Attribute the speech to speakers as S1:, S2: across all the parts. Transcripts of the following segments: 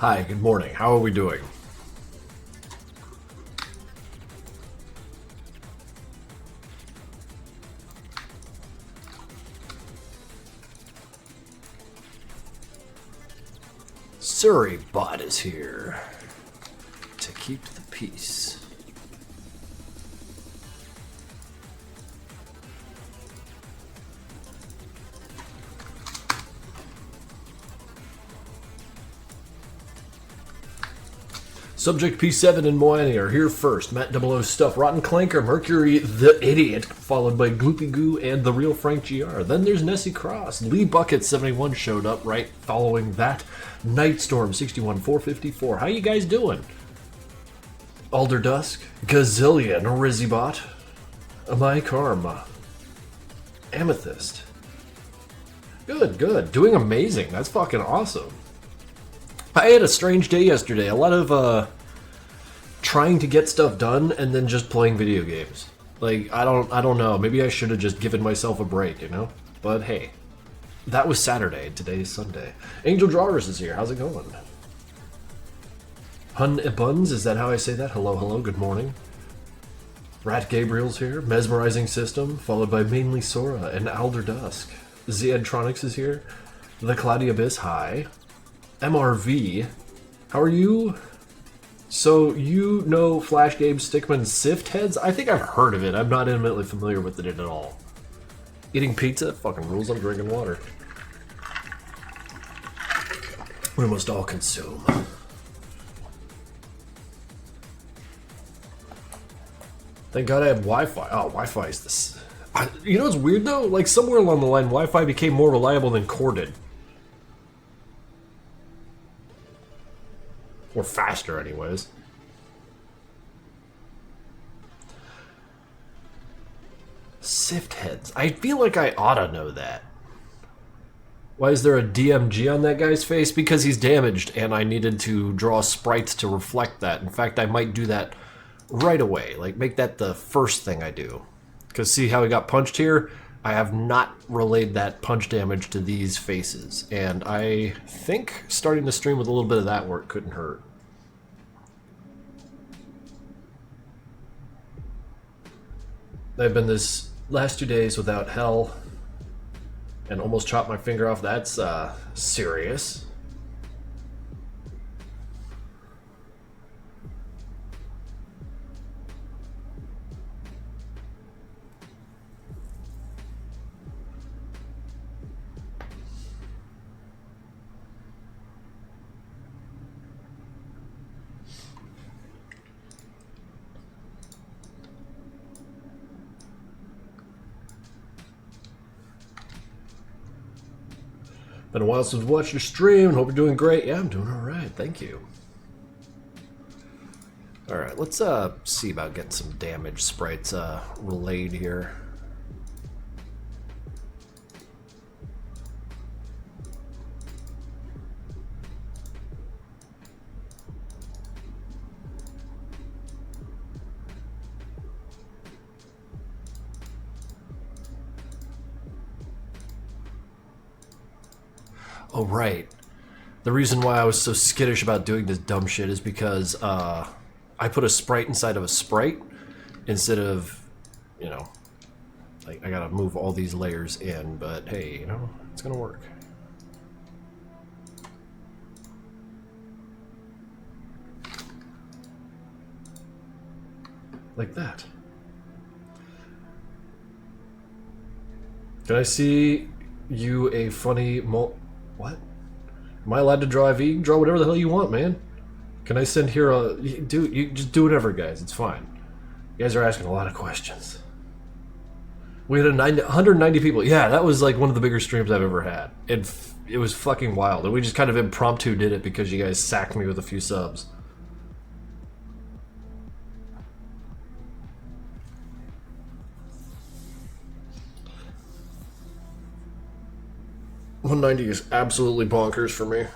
S1: Hi, good morning. How are we doing? Surrey Bot is here to keep the peace. Subject P7 and Moani are here first. Matt 00 Stuff, Rotten Clanker, Mercury the Idiot, followed by Gloopy Goo and the Real Frank GR. Then there's Nessie Cross. Lee Bucket 71 showed up right following that. Nightstorm 61 454. How you guys doing? Alder Dusk, Gazillion, Rizzybot, My Karma, Amethyst. Good, good. Doing amazing. That's fucking awesome. I had a strange day yesterday. A lot of trying to get stuff done and then just playing video games. Like I don't know. Maybe I should have just given myself a break, you know? But hey, that was Saturday. Today's Sunday. Angel Drawers is here. How's it going? Hun Buns, is that how I say that? Hello, hello. Good morning. Rat Gabriel's here. Mesmerizing System, followed by Mainly Sora and Alder Dusk. Zedtronics is here. The Cloudy Abyss. Hi. MRV, how are you? So you know Flash Gabe Stickman's Sift Heads? I think I've heard of it. I'm not intimately familiar with it at all. Eating pizza? Fucking rules. I'm drinking water. We must all consume. Thank God I have Wi-Fi. Oh, Wi-Fi is this. You know what's weird though? Like somewhere along the line, Wi-Fi became more reliable than corded. Or faster, anyways. Sift Heads. I feel like I ought to know that. Why is there a DMG on that guy's face? Because he's damaged, and I needed to draw sprites to reflect that. In fact, I might do that right away. Like, make that the first thing I do. Because see how he got punched here? I have not relayed that punch damage to these faces. And I think starting the stream with a little bit of that work couldn't hurt. I've been this last 2 days without hell and almost chopped my finger off. That's serious. Been a while since I've watched your stream. Hope you're doing great. Yeah, I'm doing alright. Thank you. Alright, let's see about getting some damage sprites relayed here. Oh, right. The reason why I was so skittish about doing this dumb shit is because I put a sprite inside of a sprite instead of, you know, like I gotta move all these layers in, but hey, you know, it's gonna work. Like that. Can I see you a funny What? Am I allowed to draw a V? You can draw whatever the hell you want, man. Can I send here a... Dude, you just do whatever, guys. It's fine. You guys are asking a lot of questions. We had 190 people. Yeah, that was like one of the bigger streams I've ever had. It was fucking wild. And we just kind of impromptu did it because you guys sacked me with a few subs. $190 is absolutely bonkers for me.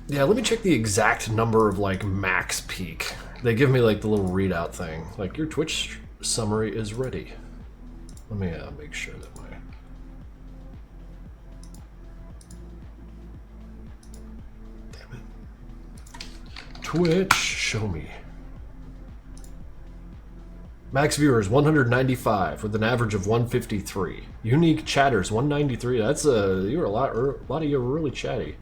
S1: Yeah, let me check the exact number of like max peak. They give me like the little readout thing. Like your Twitch summary is ready. Let me make sure that my... Damn it. Twitch, show me. Max viewers 195 with an average of 153. Unique chatters 193. That's you're a lot of you are really chatty.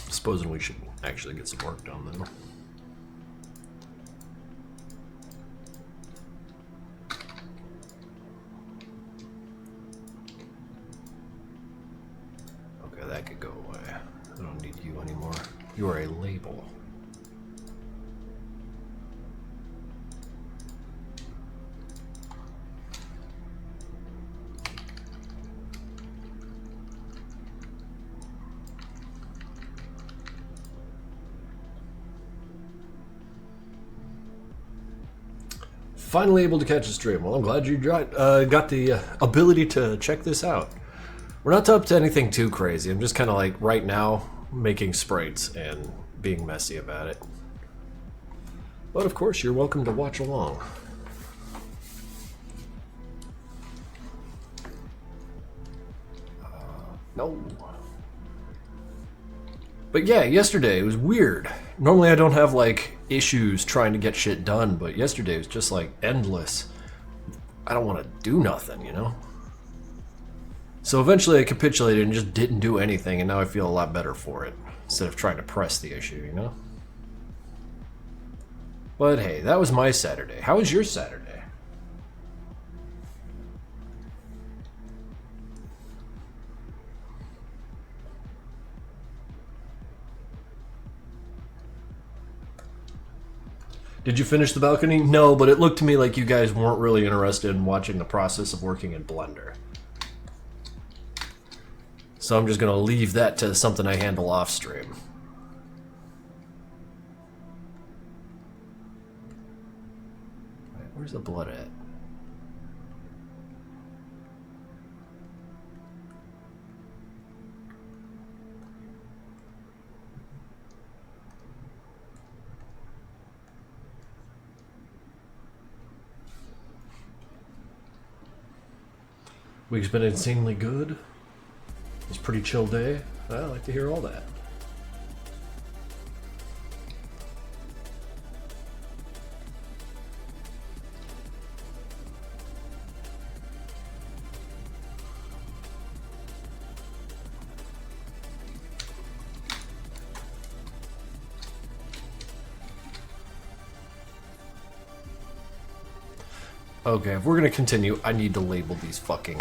S1: Supposing we should actually get some work done then. Okay, that could go away. I don't need you anymore. You are a label. Finally able to catch a stream. Well, I'm glad you got the ability to check this out. We're not up to anything too crazy. I'm just kind of like, right now, making sprites and being messy about it. But of course, you're welcome to watch along. No. But yeah, yesterday it was weird. Normally I don't have like issues trying to get shit done, but yesterday was just like endless. I don't want to do nothing, you know? So eventually I capitulated and just didn't do anything, and now I feel a lot better for it, instead of trying to press the issue, you know? But hey, that was my Saturday. How was your Saturday? Did you finish the balcony? No, but it looked to me like you guys weren't really interested in watching the process of working in Blender. So I'm just going to leave that to something I handle off stream. Where's the blood at? Week's been insanely good. It's a pretty chill day. I like to hear all that. Okay, if we're gonna continue, I need to label these fucking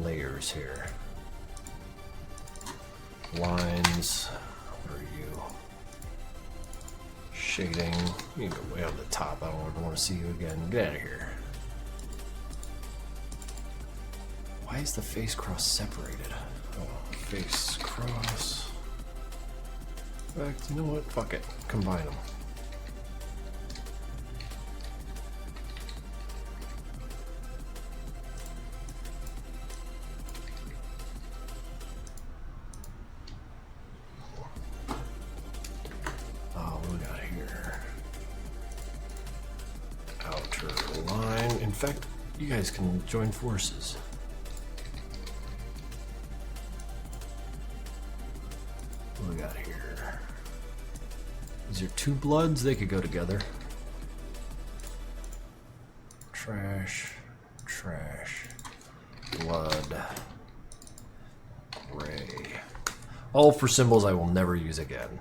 S1: layers here. Lines. Where are you? Shading. You can go way on the top. I don't ever want to see you again. Get out of here. Why is the face cross separated? Oh, face cross. In fact, you know what? Fuck it. Combine them. In fact, you guys can join forces. What do we got here? These are two bloods, they could go together. Trash, trash, blood, gray. All for symbols I will never use again.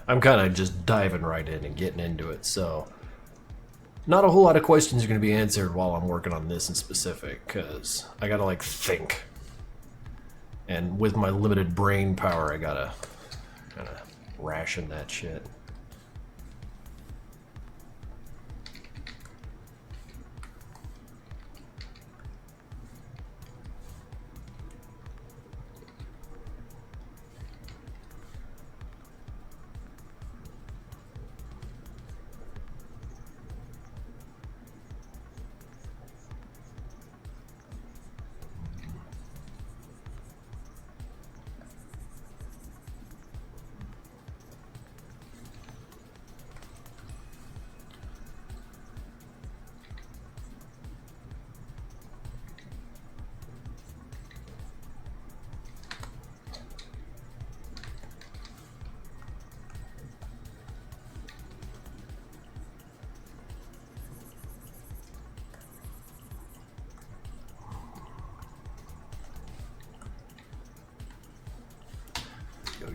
S1: I'm kind of just diving right in and getting into it, so not a whole lot of questions are going to be answered while I'm working on this in specific, because I gotta like think, and with my limited brain power I gotta ration that shit.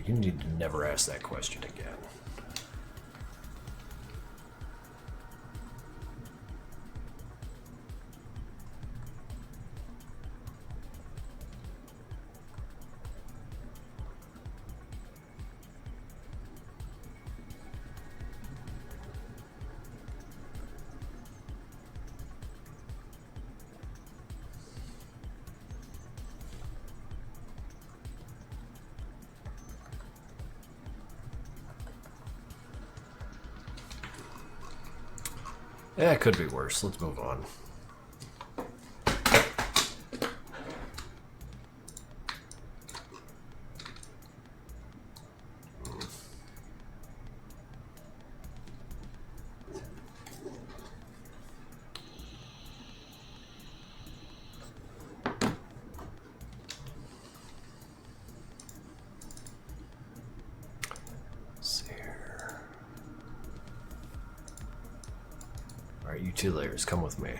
S1: You need to never ask that question again. Yeah, it could be worse. Let's move on. Alright, you two layers, come with me.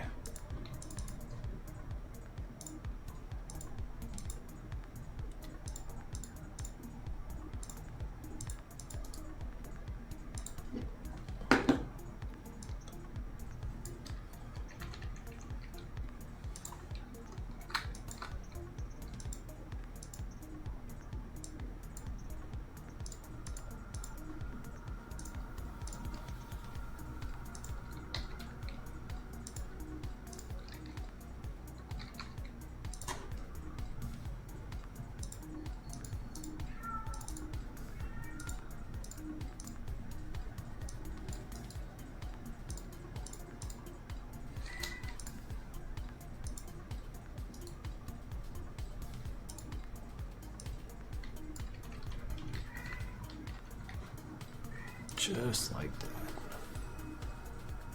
S1: Just like that.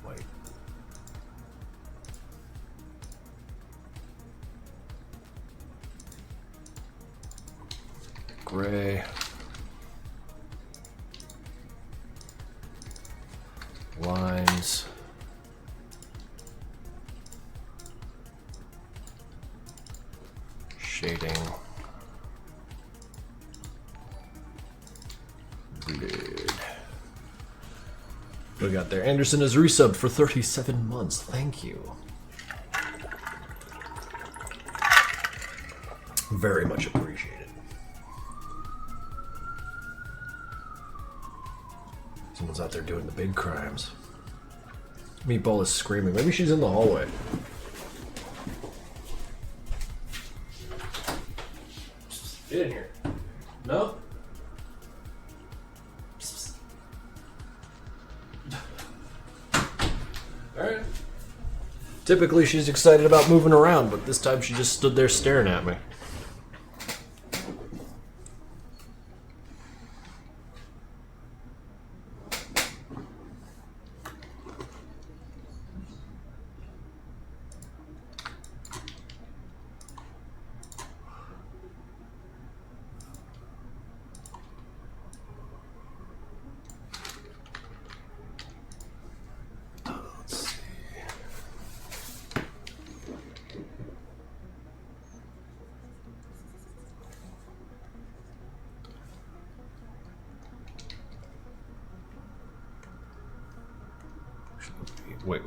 S1: Wait. Gray. Lines. Shading. We got there. Anderson is resubbed for 37 months. Thank you. Very much appreciated. Someone's out there doing the big crimes. Meatball is screaming. Maybe she's in the hallway. Get in here. No? Alright. Typically she's excited about moving around, but this time she just stood there staring at me. Wait.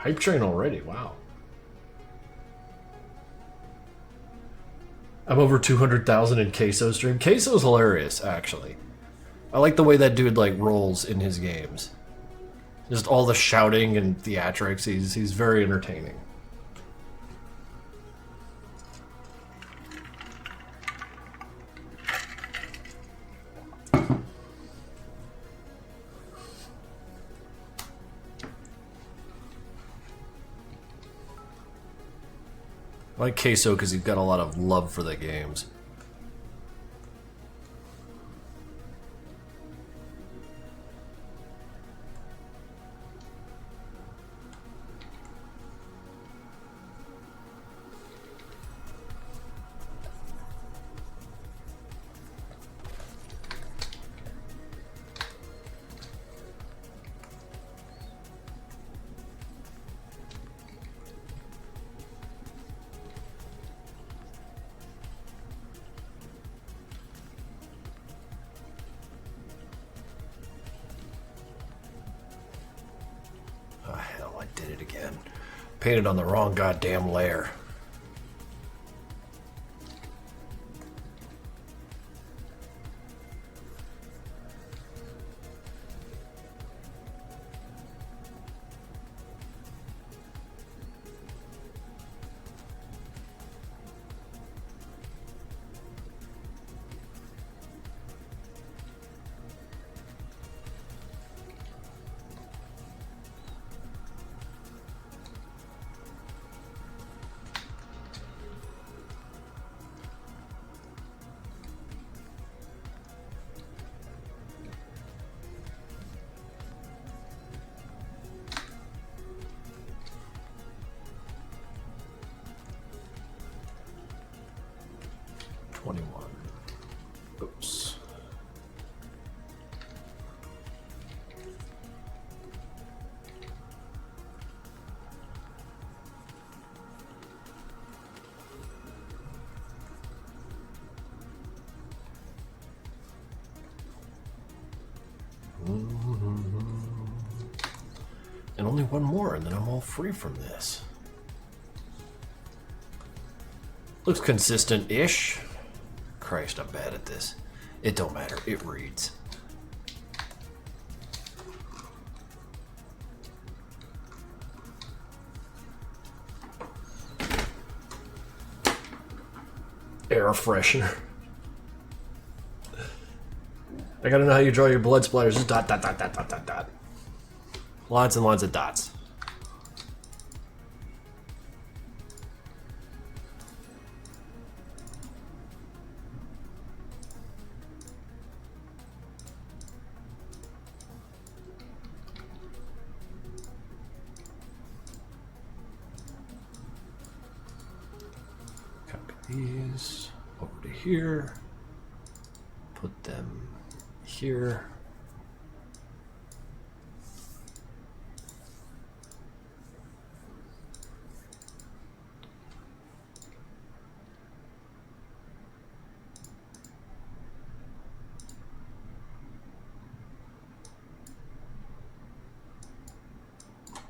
S1: Hype train already, wow. I'm over 200,000 in Queso stream. Queso's hilarious, actually. I like the way that dude like rolls in his games. Just all the shouting and theatrics. He's very entertaining. I like Queso because he's got a lot of love for the games. Painted on the wrong goddamn layer. Oops. And only one more, and then I'm all free from this. Looks consistent-ish. Christ, I'm bad at this. It don't matter. It reads. Air freshener. I gotta know how you draw your blood splatters. Just dot, dot, dot, dot, dot, dot, dot. Lots and lots of dots. These over to here, put them here.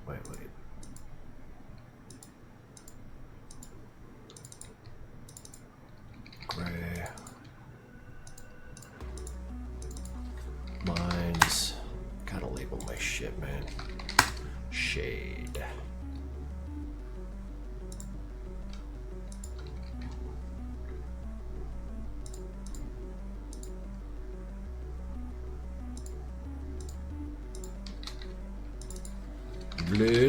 S1: Wait. Gray. Lines. Gotta label my shit, man. Shade. Blue.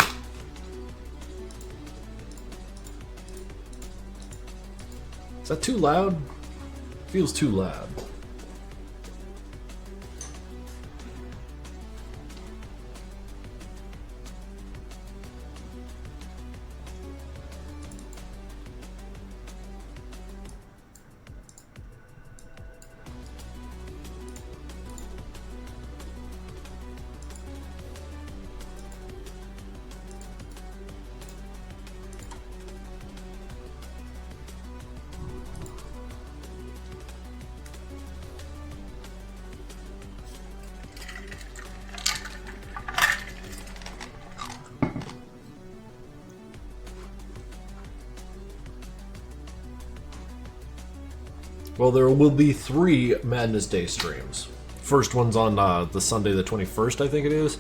S1: Is that too loud? Feels too loud. Well, there will be 3 Madness Day streams. First one's on the Sunday the 21st, I think it is.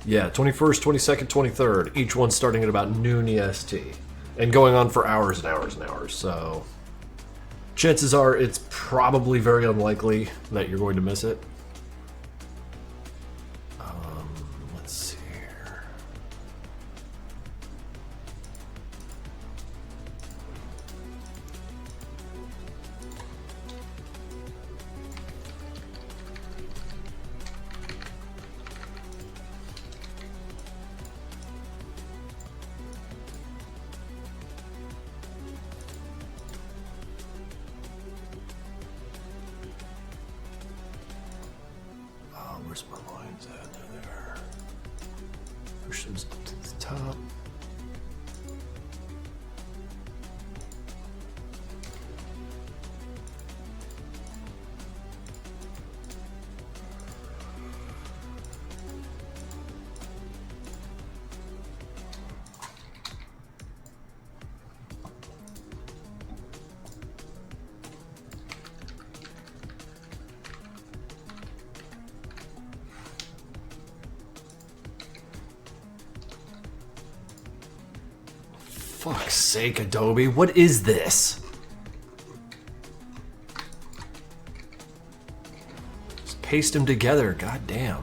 S1: Yeah, 21st, 22nd, 23rd. Each one starting at about noon EST. And going on for hours and hours and hours, so... chances are it's probably very unlikely that you're going to miss it. Let's see here. Where's my lines at? There. Push those up to the top. Fuck's sake, Adobe, what is this? Just paste them together, goddamn.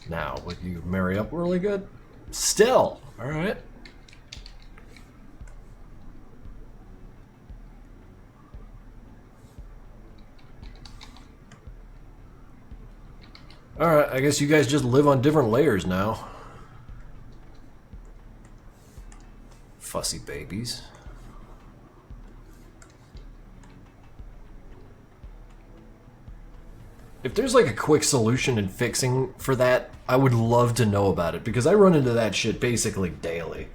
S1: Now, would you marry up really good? Still, all right. All right, I guess you guys just live on different layers now. Fussy babies. If there's like a quick solution in fixing for that, I would love to know about it, because I run into that shit basically daily.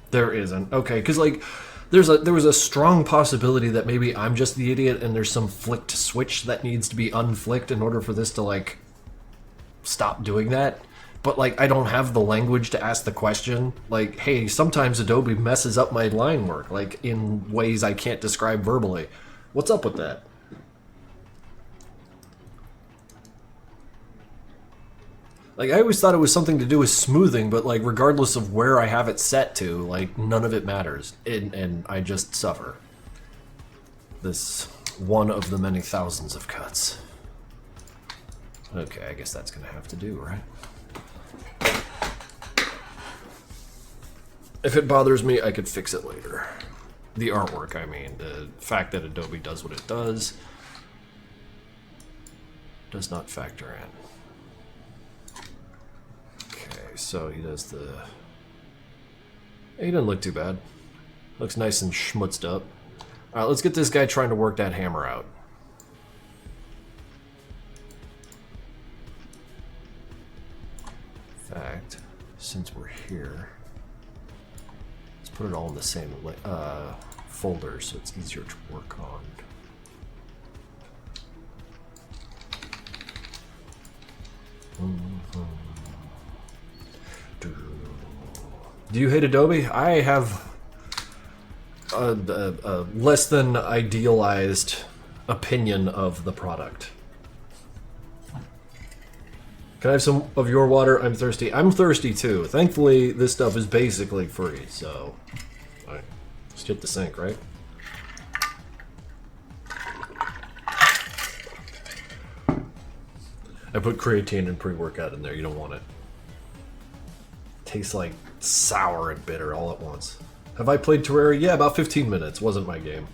S1: There isn't. Okay, because like there was a strong possibility that maybe I'm just the idiot and there's some flicked switch that needs to be unflicked in order for this to like stop doing that. But, like, I don't have the language to ask the question. Like, hey, sometimes Adobe messes up my line work, like, in ways I can't describe verbally. What's up with that? Like, I always thought it was something to do with smoothing, but, like, regardless of where I have it set to, like, none of it matters. And I just suffer. This one of the many thousands of cuts. Okay, I guess that's gonna have to do, right? If it bothers me, I could fix it later. The artwork, I mean. The fact that Adobe does what it does not factor in. Okay, so he does the... He doesn't look too bad. Looks nice and schmutzed up. Alright, let's get this guy trying to work that hammer out. In fact, since we're here... put it all in the same folder so it's easier to work on. Do you hate Adobe? I have a less than idealized opinion of the product. Can I have some of your water? I'm thirsty. I'm thirsty too. Thankfully, this stuff is basically free, so... Alright, let's hit the sink, right? I put creatine and pre-workout in there. You don't want it. Tastes like sour and bitter all at once. Have I played Terraria? Yeah, about 15 minutes. Wasn't my game.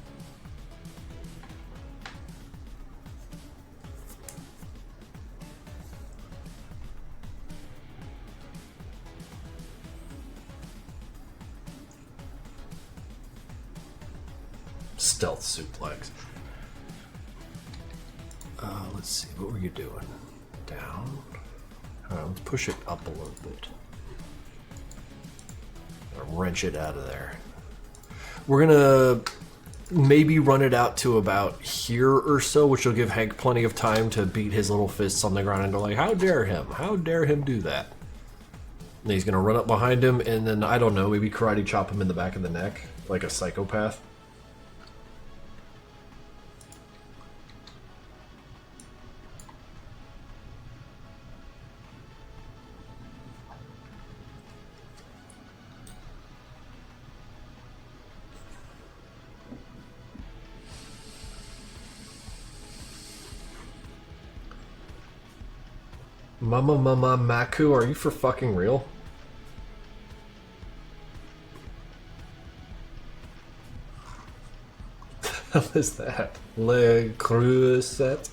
S1: Stealth suplex. Let's see. What were you doing? Down. Let's push it up a little bit. Wrench it out of there. We're gonna maybe run it out to about here or so, which will give Hank plenty of time to beat his little fists on the ground and go like, how dare him? How dare him do that? And he's gonna run up behind him and then, I don't know, maybe karate chop him in the back of the neck like a psychopath. Mama Maku, are you for fucking real? What is that? Le Creuset?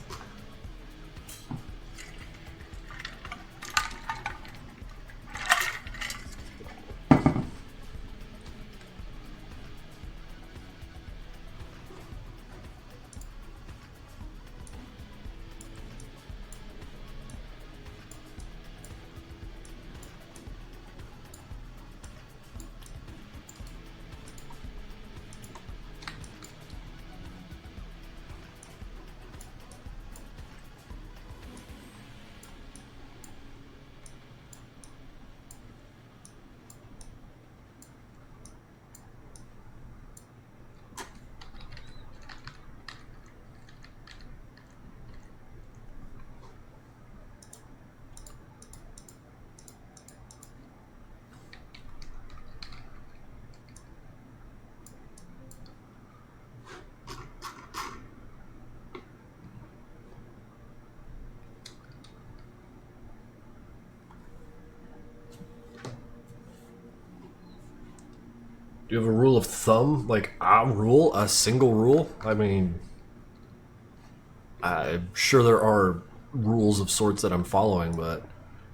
S1: Do you have a rule of thumb? Like a rule? A single rule? I mean, I'm sure there are rules of sorts that I'm following, but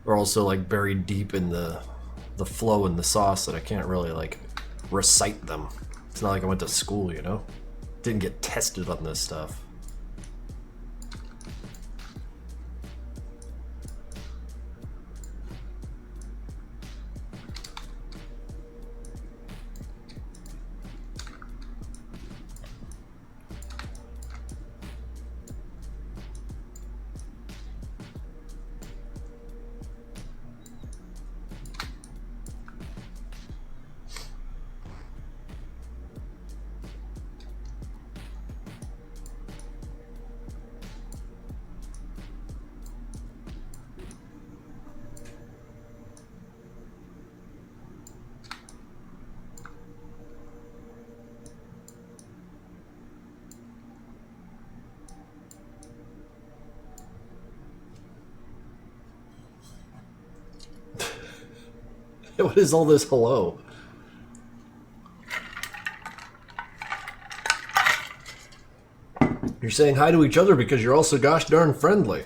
S1: they're also like buried deep in the flow and the sauce that I can't really like recite them. It's not like I went to school, you know? Didn't get tested on this stuff. What is all this hello? You're saying hi to each other because you're also gosh darn friendly.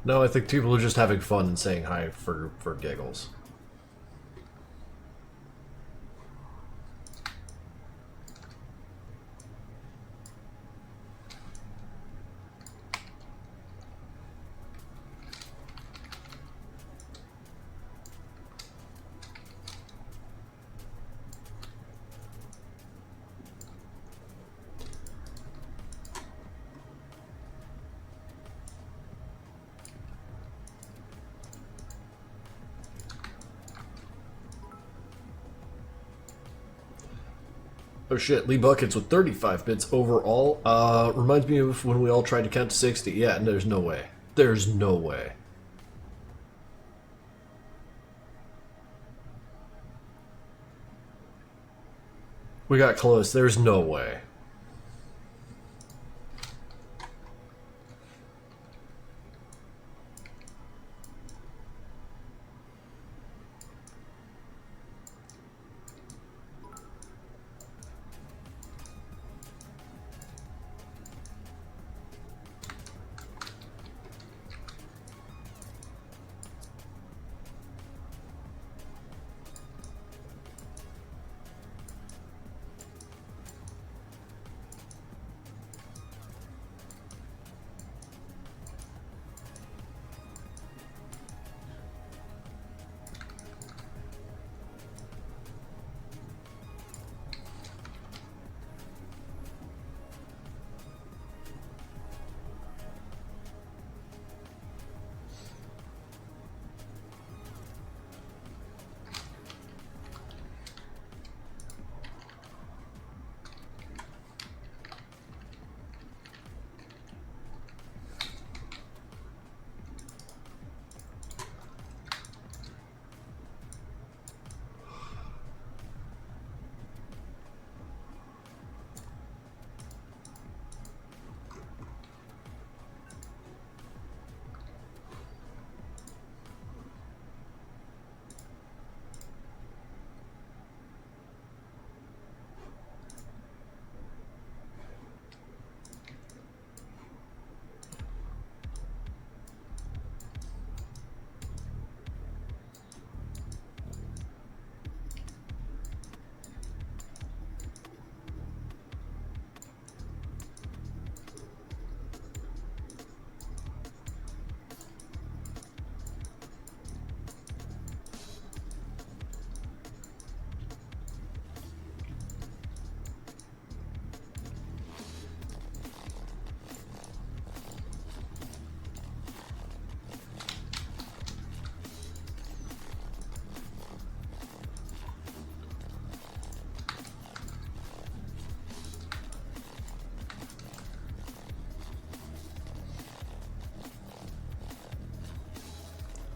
S1: No, I think people are just having fun and saying hi for giggles. Oh shit, Lee Buckets with 35 bits overall. Reminds me of when we all tried to count to 60. Yeah, there's no way. There's no way. We got close. There's no way.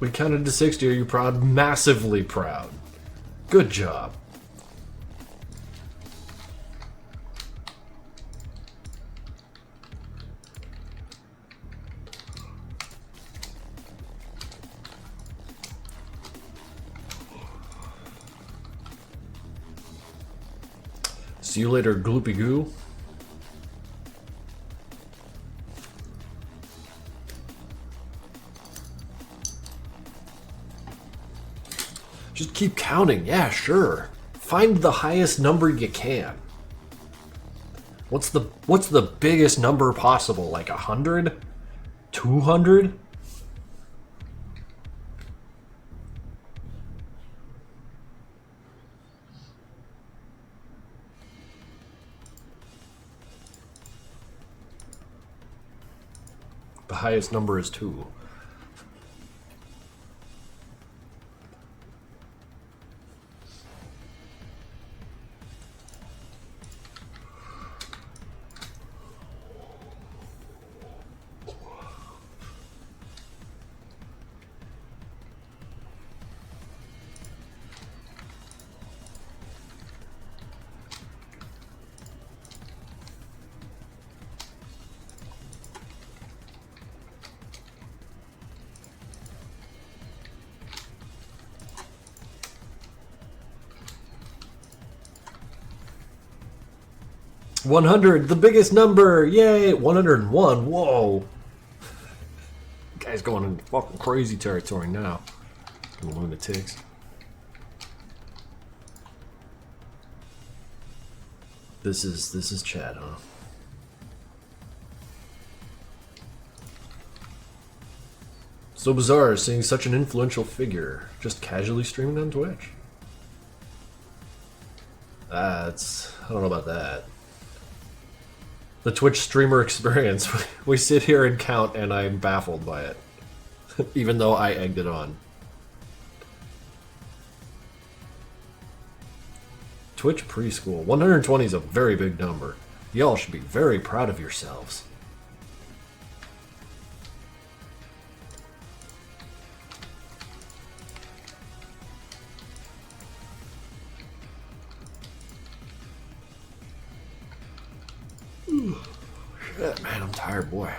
S1: We counted to 60. Are you proud? Massively proud. Good job. See you later, Gloopy Goo. Just keep counting. Yeah, sure. Find the highest number you can. What's the biggest number possible? Like 100? 200? The highest number is 2. $100, the biggest number! Yay! 101, whoa! Guy's going into fucking crazy territory now. Lunatics. This is Chad, huh? So bizarre seeing such an influential figure just casually streaming on Twitch. I don't know about that. The Twitch streamer experience. We sit here and count, and I'm baffled by it. Even though I egged it on. Twitch preschool. 120 is a very big number. Y'all should be very proud of yourselves. Shit, man, I'm tired, boy.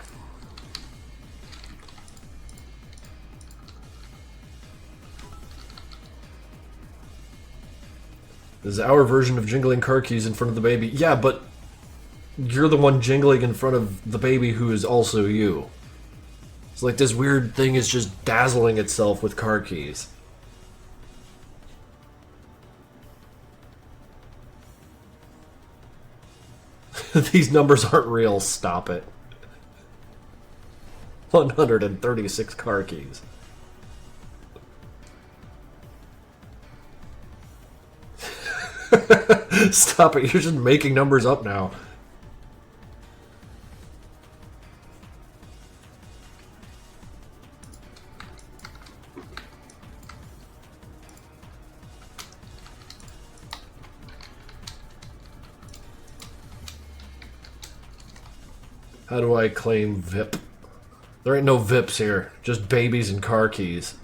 S1: This is our version of jingling car keys in front of the baby. Yeah, but you're the one jingling in front of the baby who is also you. It's like this weird thing is just dazzling itself with car keys. These numbers aren't real, stop it. 136 car keys. Stop it, you're just making numbers up now. How do I claim VIP? There ain't no VIPs here, just babies and car keys.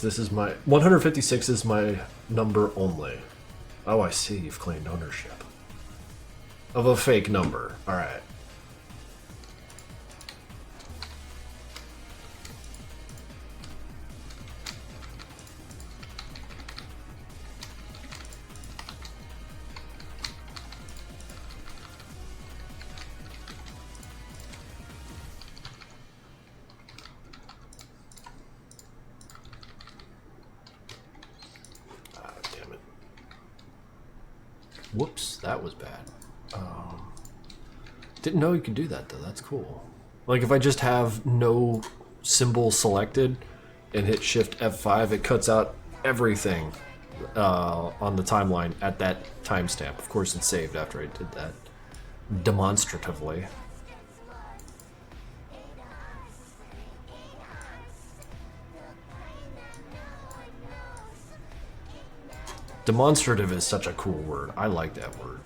S1: This is my 156 is my number only. Oh, I see. You've claimed ownership of a fake number. All right. Whoops, that was bad. Didn't know you could do that though, that's cool. Like if I just have no symbol selected and hit Shift F5, it cuts out everything on the timeline at that timestamp. Of course it's saved after I did that demonstratively. Demonstrative is such a cool word. I like that word.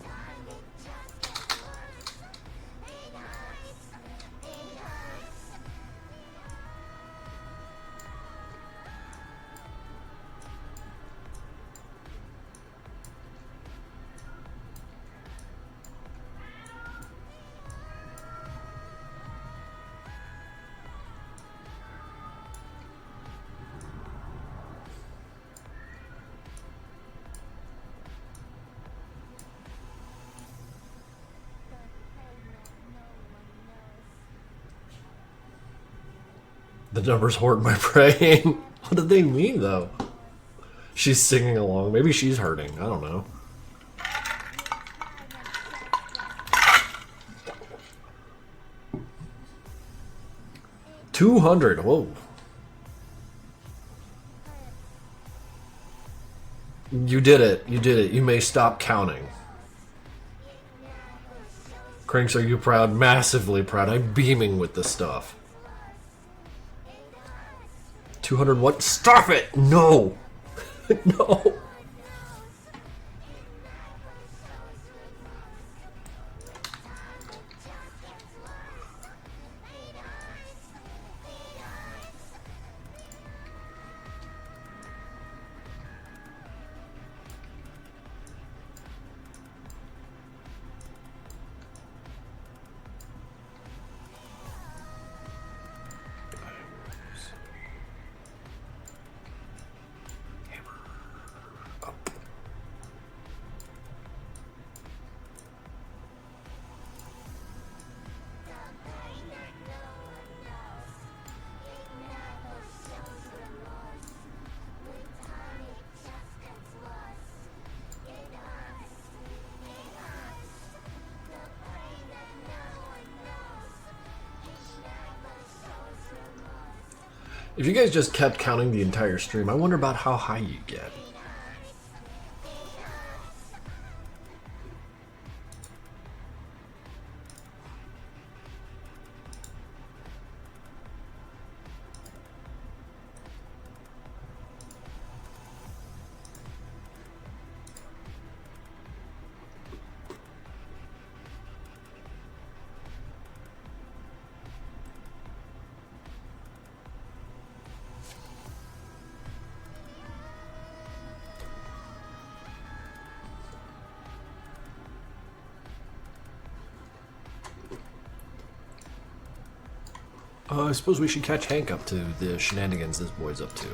S1: The numbers hoard my brain. What do they mean, though? She's singing along. Maybe she's hurting. I don't know. $200. Whoa. You did it. You did it. You may stop counting. Krinkels, are you proud? Massively proud. I'm beaming with this stuff. 200 what? Stop it! No! No! If you guys just kept counting the entire stream, I wonder about how high you get. I suppose we should catch Hank up to the shenanigans this boy's up to.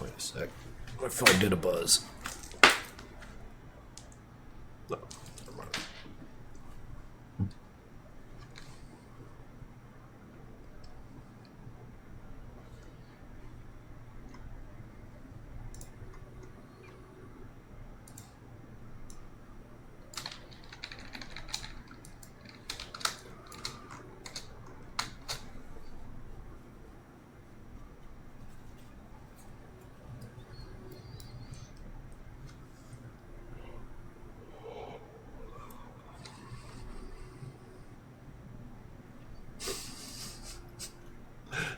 S1: Wait a sec. My phone did a buzz. No, never mind.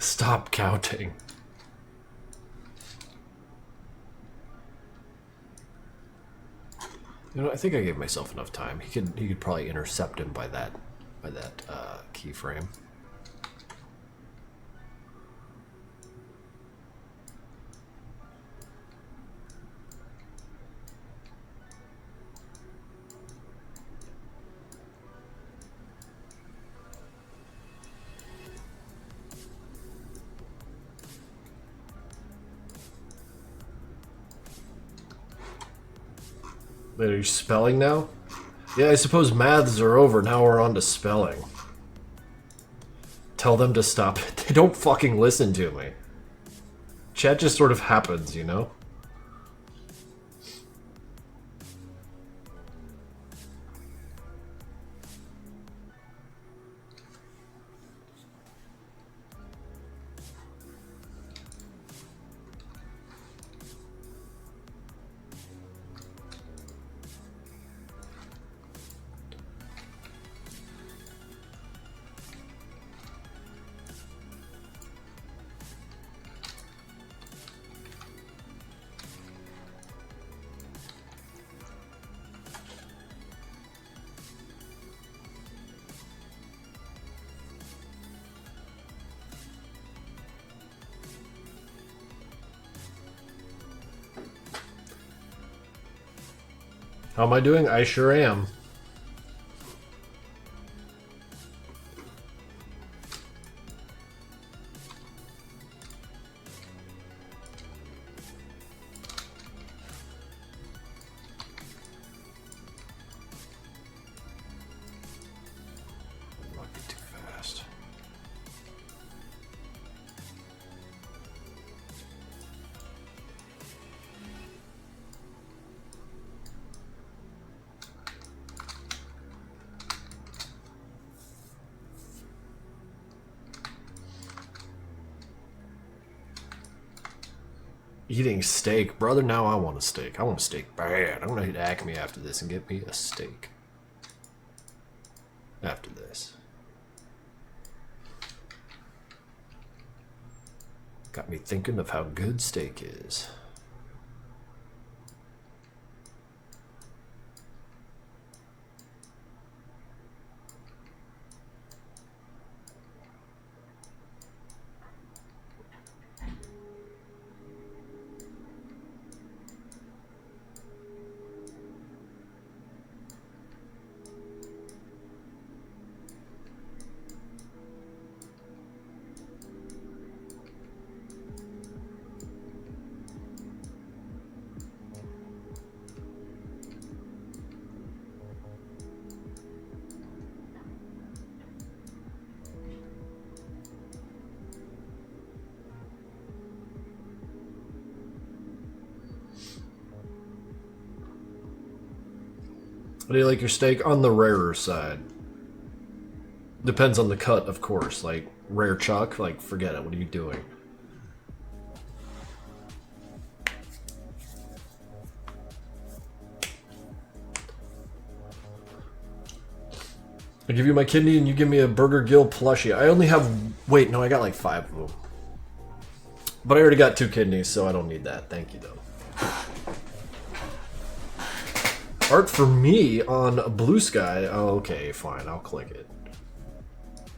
S1: Stop counting. You know, I think I gave myself enough time. He could probably intercept him by that keyframe. Wait, are you spelling now? Yeah, I suppose maths are over. Now we're on to spelling. Tell them to stop. They don't fucking listen to me. Chat just sort of happens, you know? How am I doing? I sure am. Might be too fast. Eating steak. Brother, now I want a steak. I want a steak bad. I'm gonna hit Acme after this and get me a steak. After this. Got me thinking of how good steak is. How do you like your steak? On the rarer side. Depends on the cut, of course. Like, rare chuck, like, forget it. What are you doing? I give you my kidney and you give me a Burger Gill plushie. I only have... Wait, no, I got like 5 of them. But I already got 2 kidneys, so I don't need that. Thank you, though. Art for me on Blue Sky. Oh, okay, fine. I'll click it.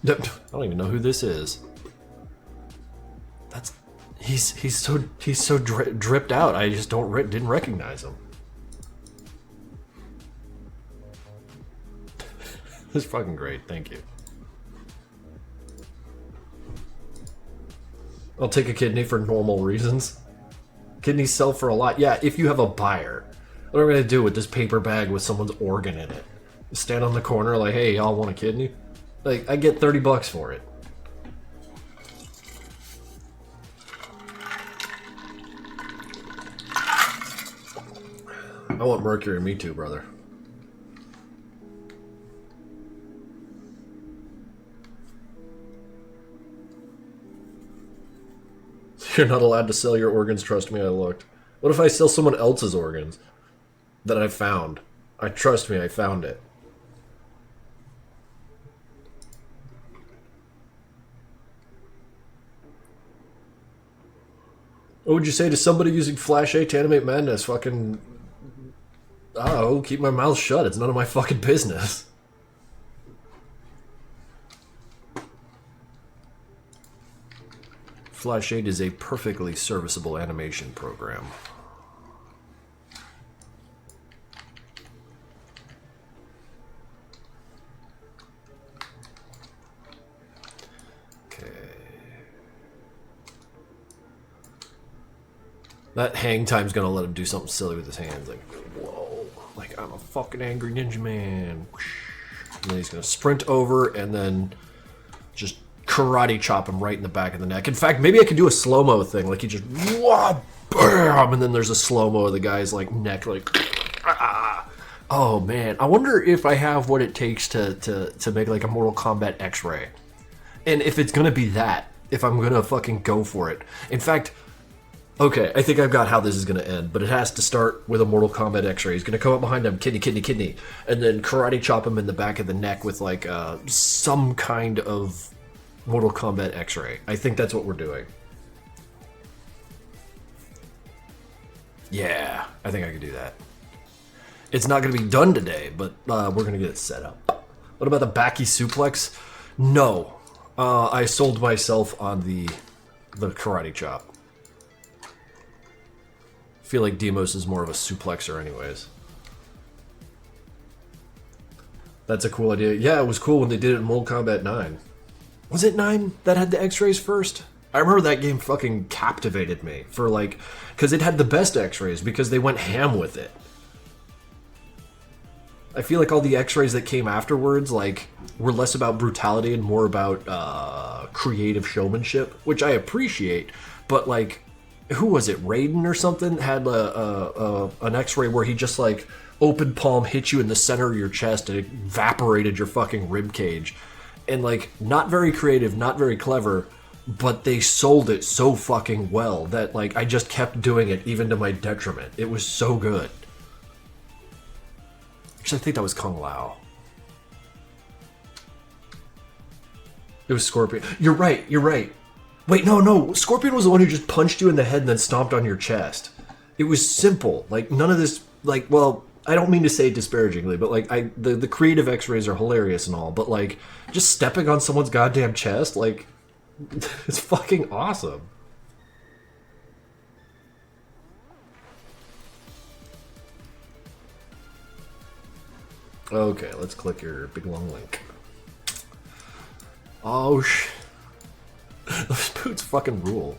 S1: I don't even know who this is. That's He's so dripped out. I just didn't recognize him. That's fucking great. Thank you. I'll take a kidney for normal reasons. Kidneys sell for a lot. Yeah, if you have a buyer. What am I gonna do with this paper bag with someone's organ in it? Stand on the corner like, hey, y'all want a kidney? Like, I get $30 for it. I want mercury, me too, brother. You're not allowed to sell your organs, trust me, I looked. What if I sell someone else's organs that I found? Trust me, I found it. What would you say to somebody using Flash 8 to animate madness? Fucking... Oh, keep my mouth shut. It's none of my fucking business. Flash 8 is a perfectly serviceable animation program. Okay. That hang time's gonna let him do something silly with his hands. Like, whoa. Like, I'm a fucking angry ninja man. And then he's gonna sprint over and then just karate chop him right in the back of the neck. In fact, maybe I could do a slow-mo thing. Like, he just, wah, bam, and then there's a slow-mo of the guy's, like, neck, like, ah. Oh, man. I wonder if I have what it takes to make, like, a Mortal Kombat X-ray. And if it's gonna be that, if I'm gonna fucking go for it. In fact, okay, I think I've got how this is gonna end, but it has to start with a Mortal Kombat X-ray. He's gonna come up behind him, kidney, and then karate chop him in the back of the neck with, like, some kind of Mortal Kombat X-ray. I think that's what we're doing. Yeah, I think I could do that. It's not going to be done today, but we're going to get it set up. What about the backy suplex? No. I sold myself on the karate chop. I feel like Demos is more of a suplexer anyways. That's a cool idea. Yeah, it was cool when they did it in Mortal Kombat 9. Was it 9 that had the X-rays first? I remember that game fucking captivated me for like, because it had the best X-rays because they went ham with it. I feel like all the X-rays that came afterwards like were less about brutality and more about creative showmanship, which I appreciate. But like, who was it? Raiden or something had an X-ray where he just like open palm hit you in the center of your chest and it evaporated your fucking rib cage. And, like, not very creative, not very clever, but they sold it so fucking well that, like, I just kept doing it even to my detriment. It was so good. Actually, I think that was Kung Lao. It was Scorpion. You're right, you're right. Wait, no. Scorpion was the one who just punched you in the head and then stomped on your chest. It was simple. Like, none of this, like, well... I don't mean to say it disparagingly, but like the creative X-rays are hilarious and all, but like just stepping on someone's goddamn chest, like it's fucking awesome. Okay, let's click your big long link. Oh those boots fucking rule.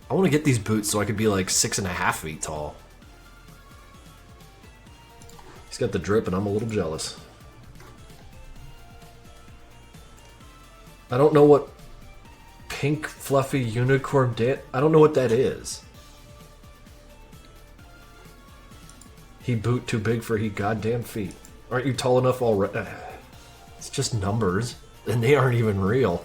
S1: I want to get these boots so I could be like 6.5 feet tall. He's got the drip and I'm a little jealous. I don't know what pink fluffy unicorn I don't know what that is. He boot too big for he goddamn feet. Aren't you tall enough already? It's just numbers and they aren't even real.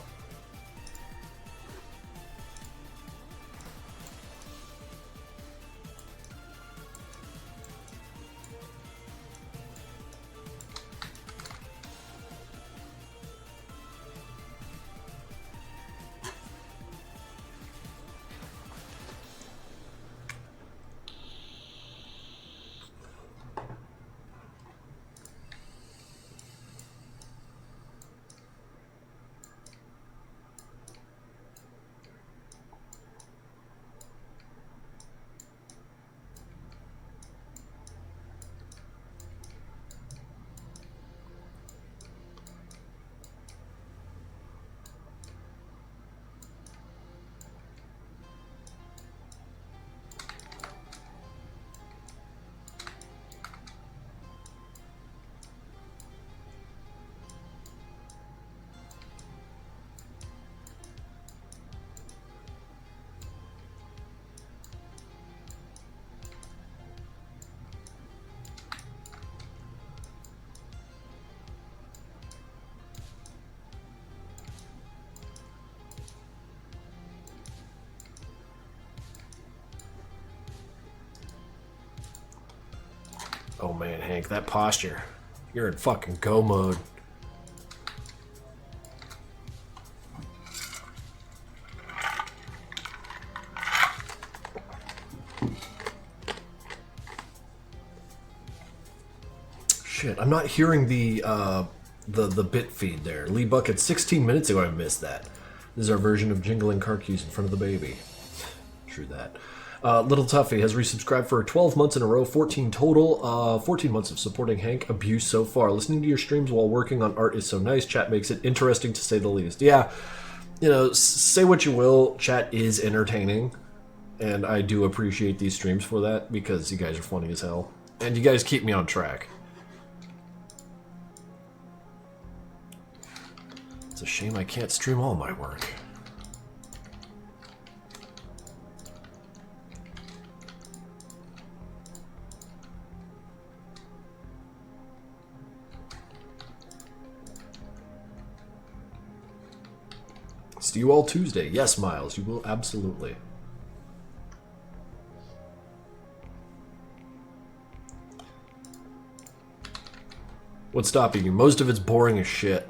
S1: Oh man, Hank, that posture. You're in fucking go mode. Shit, I'm not hearing the bit feed there. Lee Bucket, 16 minutes ago I missed that. This is our version of jingling car keys in front of the baby. True that. Little Tuffy has resubscribed for 12 months in a row, 14 total. 14 months of supporting Hank abuse so far. Listening to your streams while working on art is so nice. Chat makes it interesting to say the least. Yeah, you know, say what you will. Chat is entertaining, and I do appreciate these streams for that because you guys are funny as hell, and you guys keep me on track. It's a shame I can't stream all my work. See you all Tuesday. Yes, Miles, you will absolutely. What's stopping you? Most of it's boring as shit.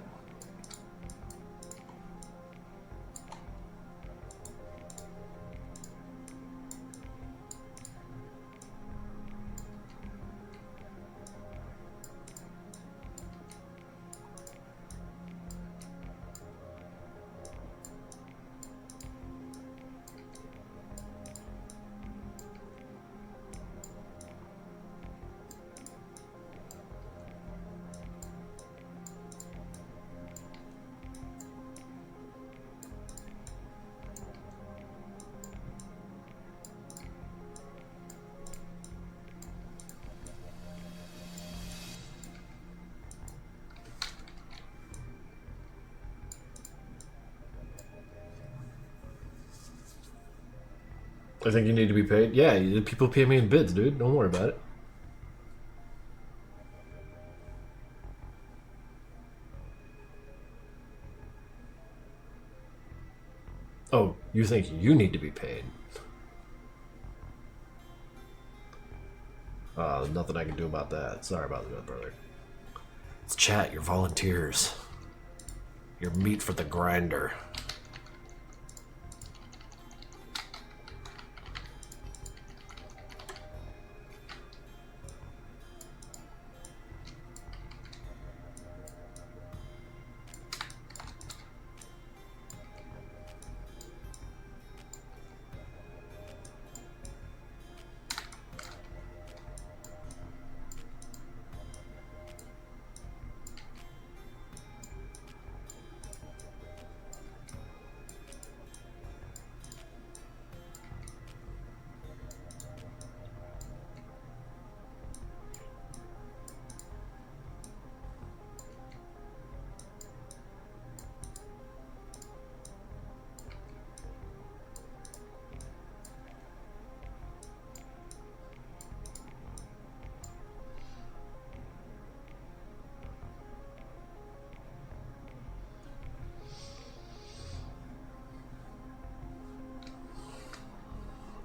S1: I think you need to be paid. Yeah, people pay me in bids, dude. Don't worry about it. Oh, you think you need to be paid? Nothing I can do about that. Sorry about that, brother. It's chat. You're volunteers. You're meat for the grinder.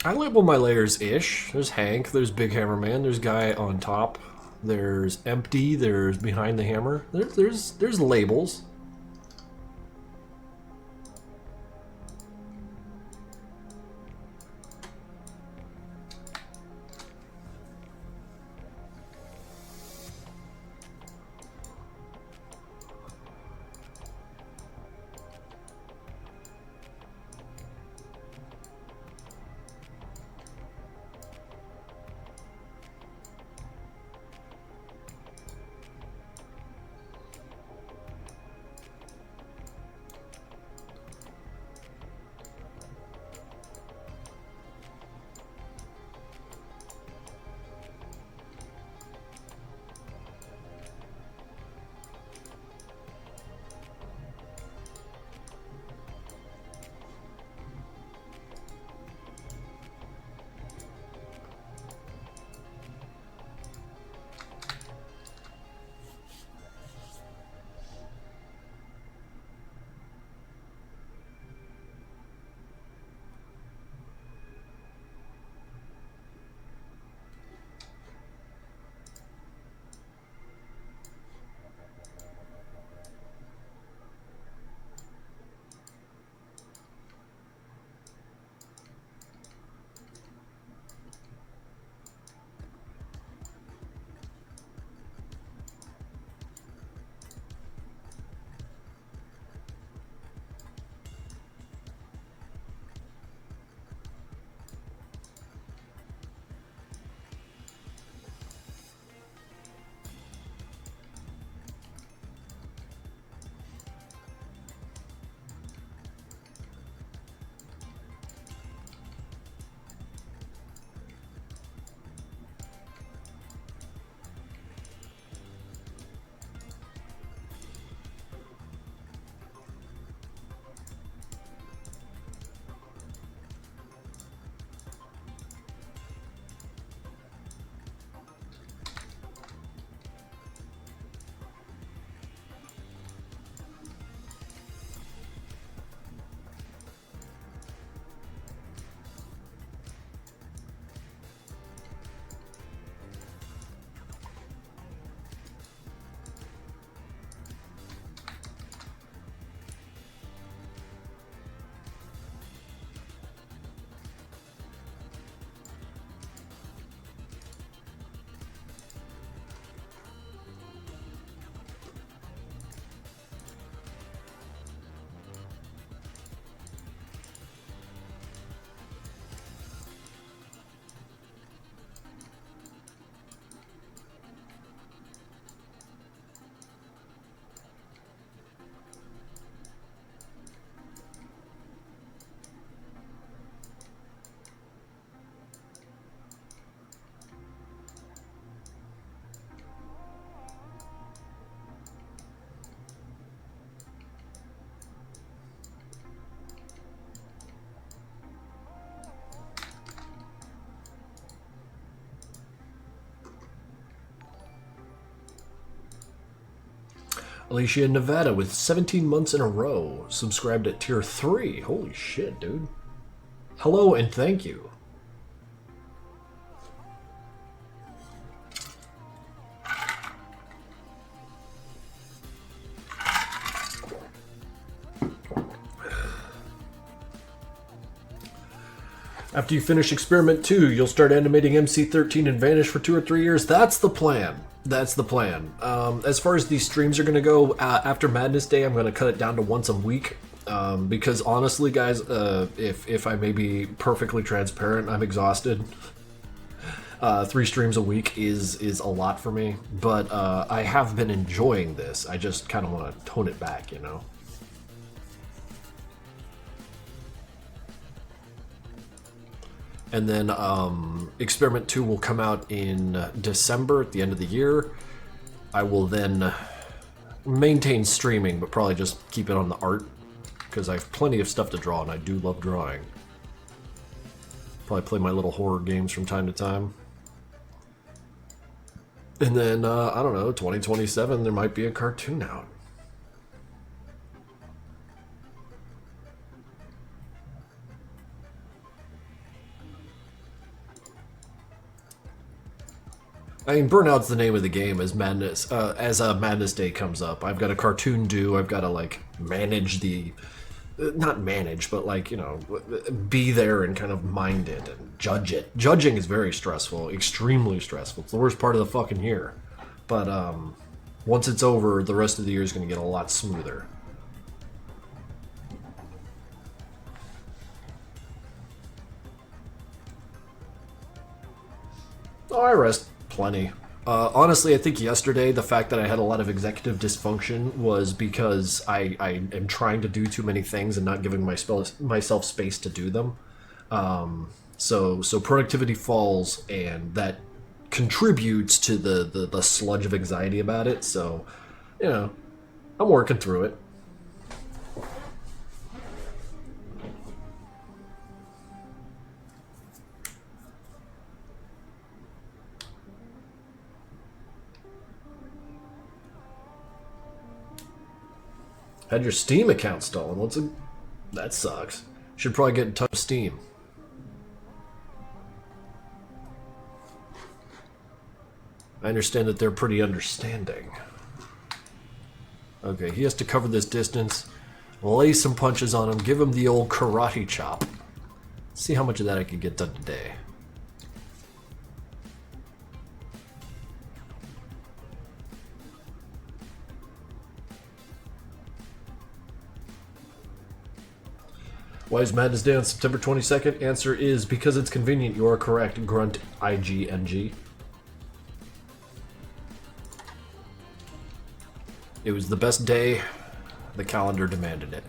S1: I label my layers-ish. There's Hank, there's Big Hammer Man, there's Guy on top, there's Empty, there's Behind the Hammer. There's labels. Alicia in Nevada with 17 months in a row. Subscribed at tier 3. Holy shit, dude. Hello and thank you. After you finish Experiment 2, you'll start animating MC-13 and vanish for 2 or 3 years. That's the plan. That's the plan. As far as these streams are going to go, after Madness Day, I'm going to cut it down to once a week. Because honestly, guys, if I may be perfectly transparent, I'm exhausted. 3 streams a week is a lot for me. But I have been enjoying this. I just kind of want to tone it back, you know? And then Experiment 2 will come out in December at the end of the year. I will then maintain streaming, but probably just keep it on the art, because I have plenty of stuff to draw, and I do love drawing. Probably play my little horror games from time to time. And then, I don't know, 2027, there might be a cartoon out. I mean, Burnout's the name of the game as Madness, Madness Day comes up. I've got a cartoon due, I've got to, like, manage the... not manage, but, like, you know, be there and kind of mind it and judge it. Judging is very stressful, extremely stressful. It's the worst part of the fucking year. But, once it's over, the rest of the year is going to get a lot smoother. Oh, I rest plenty. Honestly, I think yesterday the fact that I had a lot of executive dysfunction was because I am trying to do too many things and not giving myself space to do them. So productivity falls, and that contributes to the sludge of anxiety about it. So, you know, I'm working through it. Had your Steam account stolen. That sucks. Should probably get in touch with Steam. I understand that they're pretty understanding. Okay, he has to cover this distance, lay some punches on him, give him the old karate chop. See how much of that I can get done today. Why is Madness Day on September 22nd? Answer is because it's convenient. You are correct. Grunt IGNG. It was the best day. The calendar demanded it.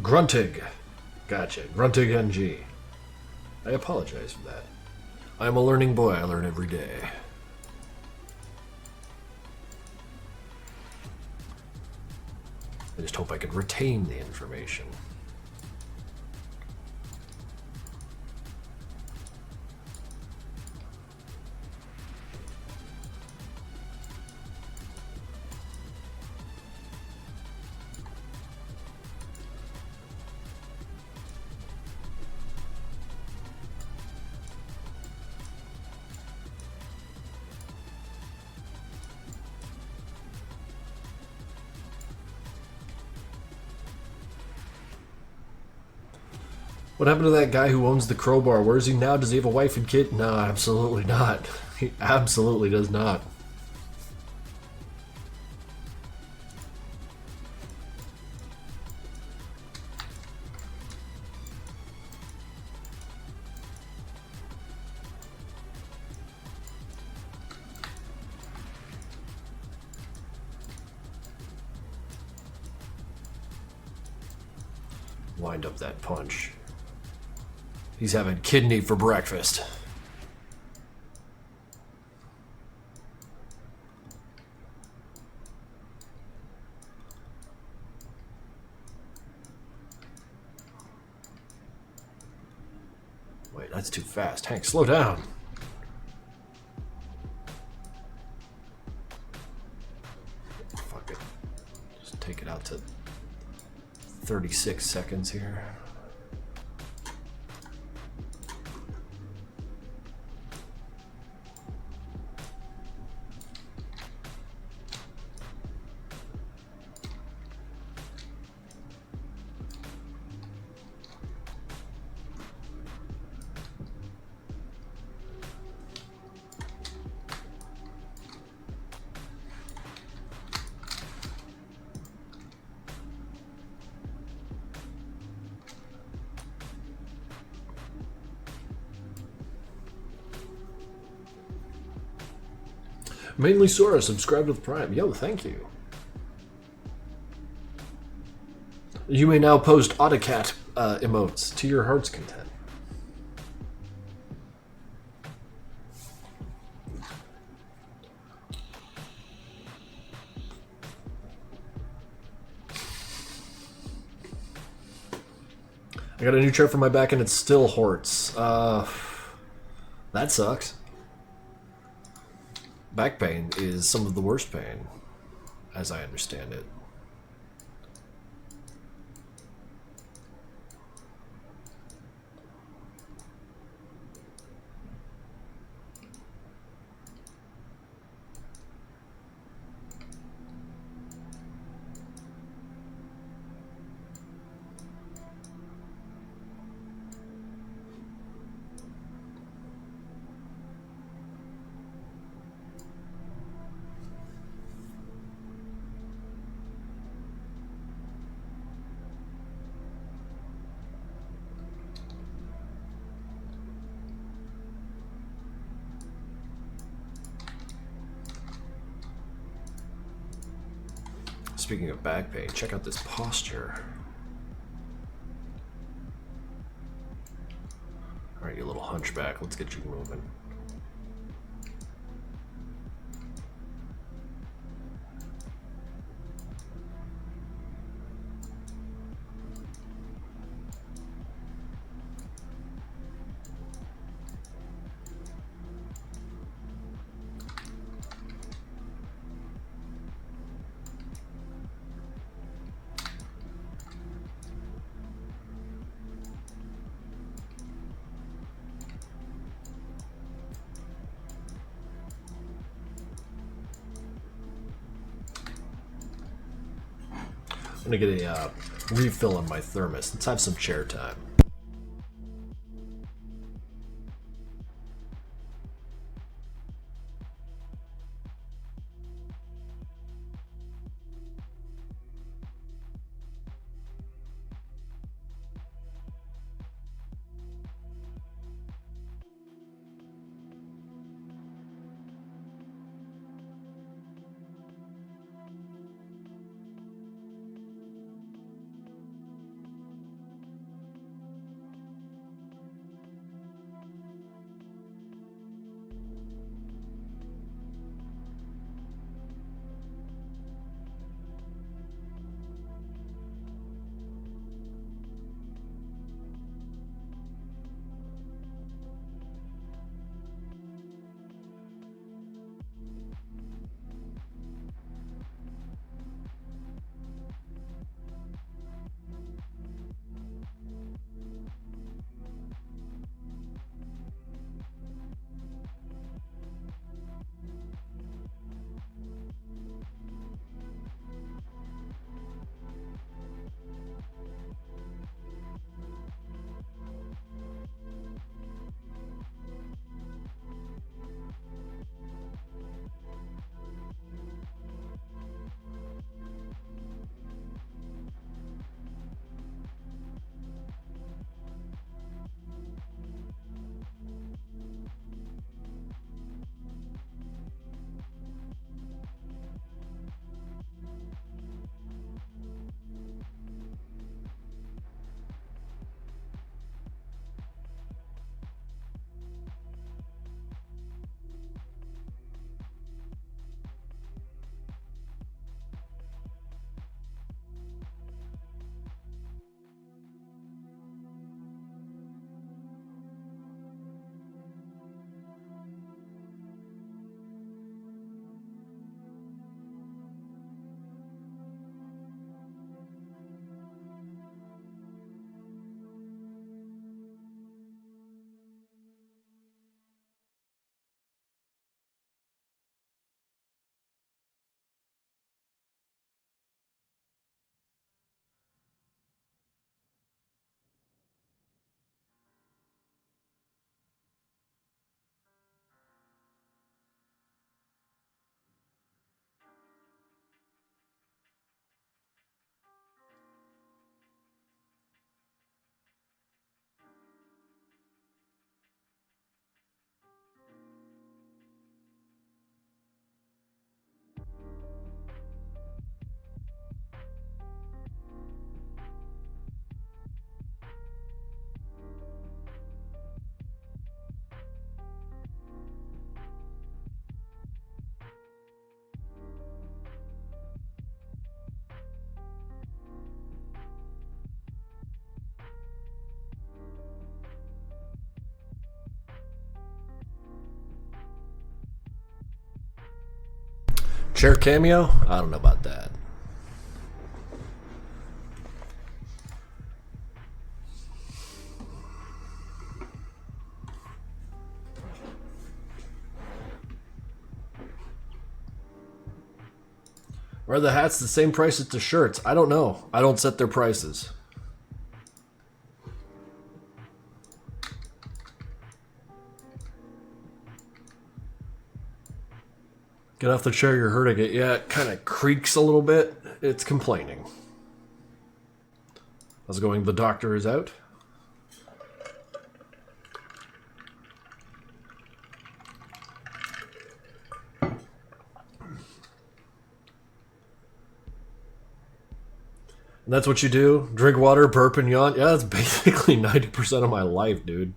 S1: Gruntig. Gotcha. Gruntig NG. I apologize for that. I am a learning boy. I learn every day. I just hope I can retain the information. What happened to that guy who owns the crowbar? Where is he now? Does he have a wife and kid? No, absolutely not. He absolutely does not. Wind up that punch. He's having kidney for breakfast. Wait, that's too fast. Hank, slow down. Fuck it. Just take it out to 36 seconds here. Mainly Sora, subscribe to the Prime. Yo, thank you. You may now post AutoCAT emotes to your heart's content. I got a new chair for my back and it still hurts. That sucks. Back pain is some of the worst pain, as I understand it. Speaking of back pain, check out this posture. Alright, you little hunchback, let's get you moving. I'm gonna get a refill on my thermos. Let's have some chair time. Chair cameo? I don't know about that. Are the hats the same price as the shirts? I don't know. I don't set their prices. Get off the chair, you're hurting it. Yeah, it kind of creaks a little bit. It's complaining. How's it going? The doctor is out. And that's what you do? Drink water, burp, and yawn? Yeah, that's basically 90% of my life, dude.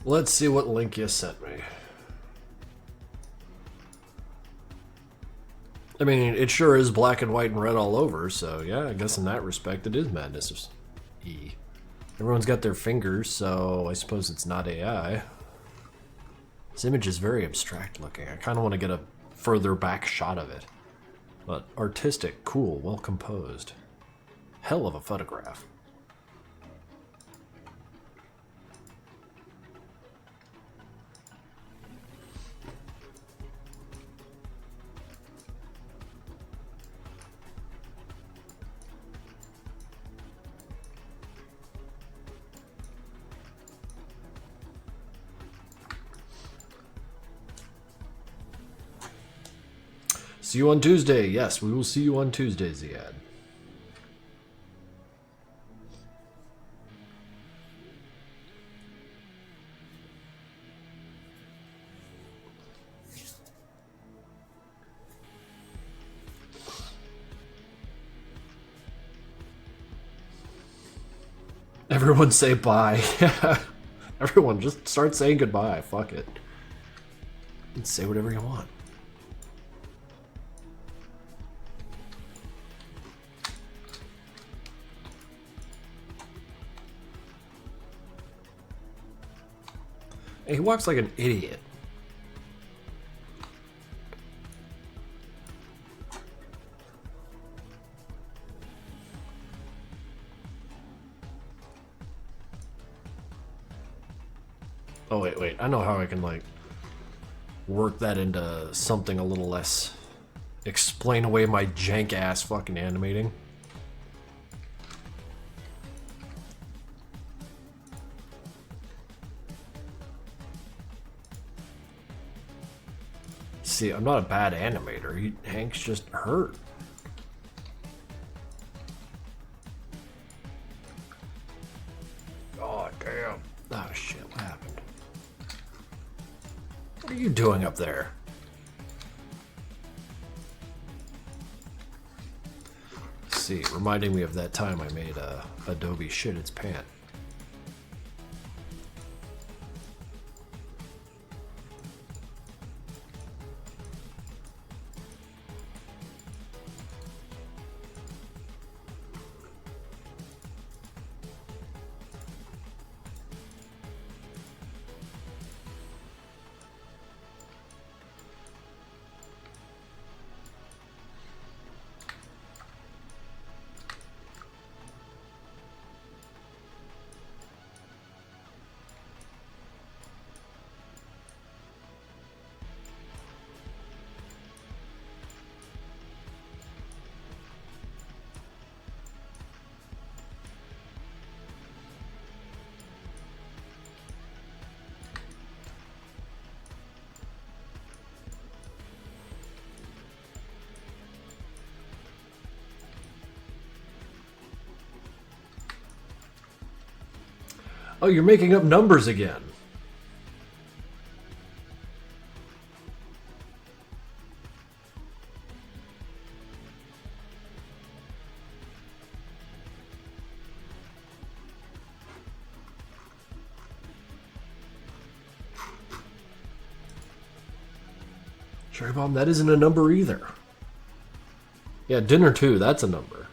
S1: Let's see what link you sent me. I mean, it sure is black and white and red all over, so yeah, I guess in that respect it is Madness E. Everyone's got their fingers, so I suppose it's not AI. This image is very abstract looking. I kind of want to get a further back shot of it. But artistic, cool, well composed. Hell of a photograph. See you on Tuesday. Yes, we will see you on Tuesday, Ziad. Everyone say bye. Everyone just start saying goodbye. Fuck it. And say whatever you want. He walks like an idiot. Oh, wait. I know how I can, like, work that into something a little less... Explain away my jank-ass fucking animating. See, I'm not a bad animator. Hank's just hurt. Oh, damn. Oh, shit. What happened? What are you doing up there? See, reminding me of that time I made Adobe shit its pants. Oh, you're making up numbers again. Cherry Bomb, that isn't a number either. Yeah, dinner too, that's a number.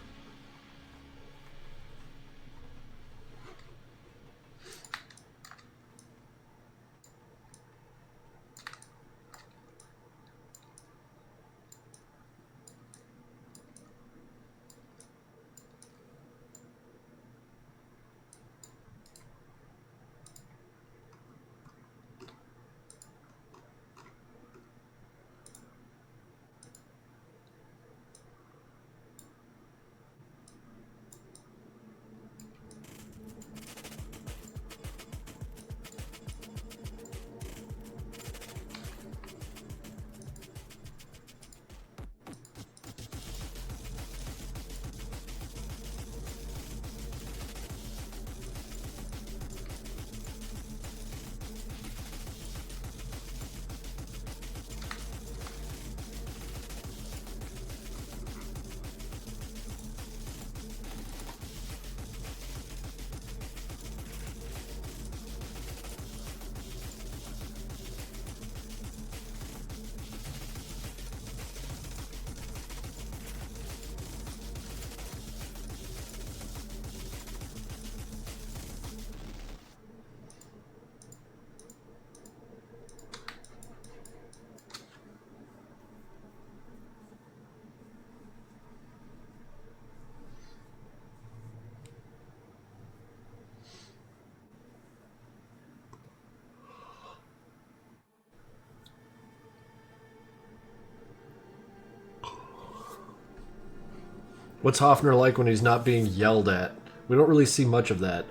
S1: What's Hoffner like when he's not being yelled at? We don't really see much of that.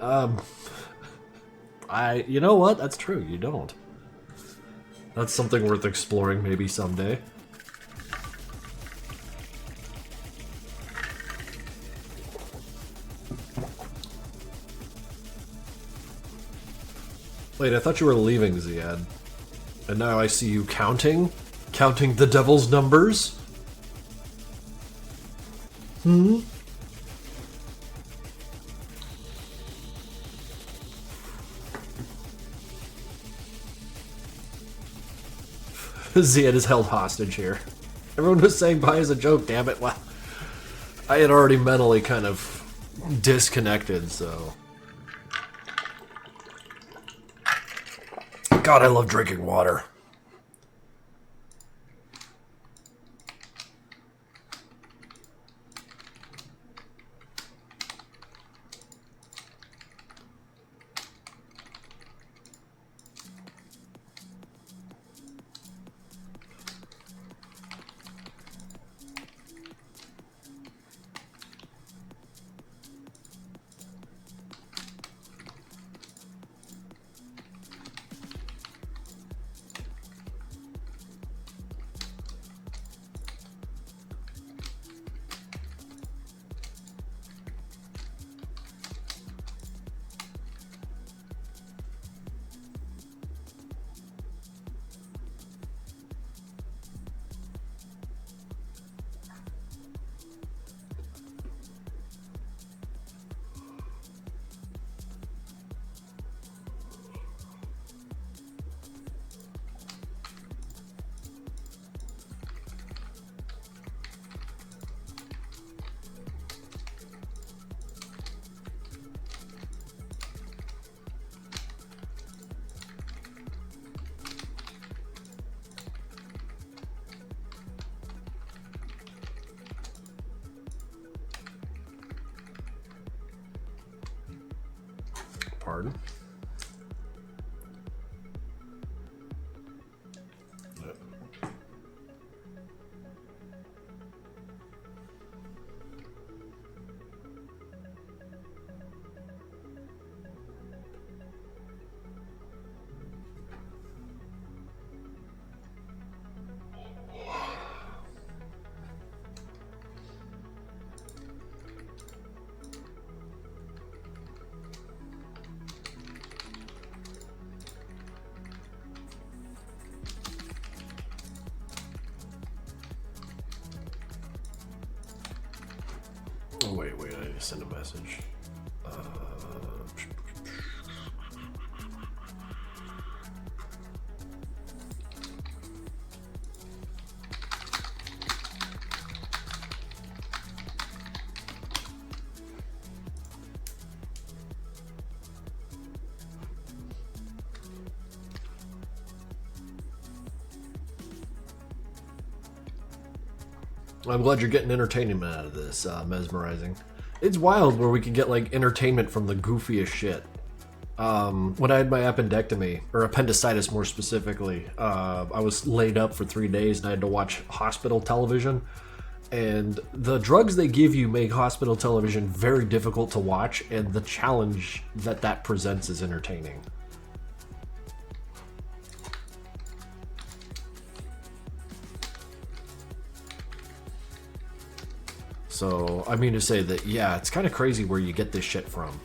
S1: You know what? That's true. You don't. That's something worth exploring maybe someday. Wait, I thought you were leaving, Ziad. And now I see you counting? Counting the devil's numbers? Hmm? Ziad is held hostage here. Everyone was saying bye as a joke, damn it. Well, I had already mentally kind of disconnected, so... God, I love drinking water. Pardon? Oh, wait, I need to send a message. I'm glad you're getting entertainment out of this, mesmerizing. It's wild where we can get like entertainment from the goofiest shit. When I had my appendectomy, or appendicitis more specifically, I was laid up for 3 days and I had to watch hospital television. And the drugs they give you make hospital television very difficult to watch, and the challenge that presents is entertaining. So, I mean to say that, yeah, it's kind of crazy where you get this shit from.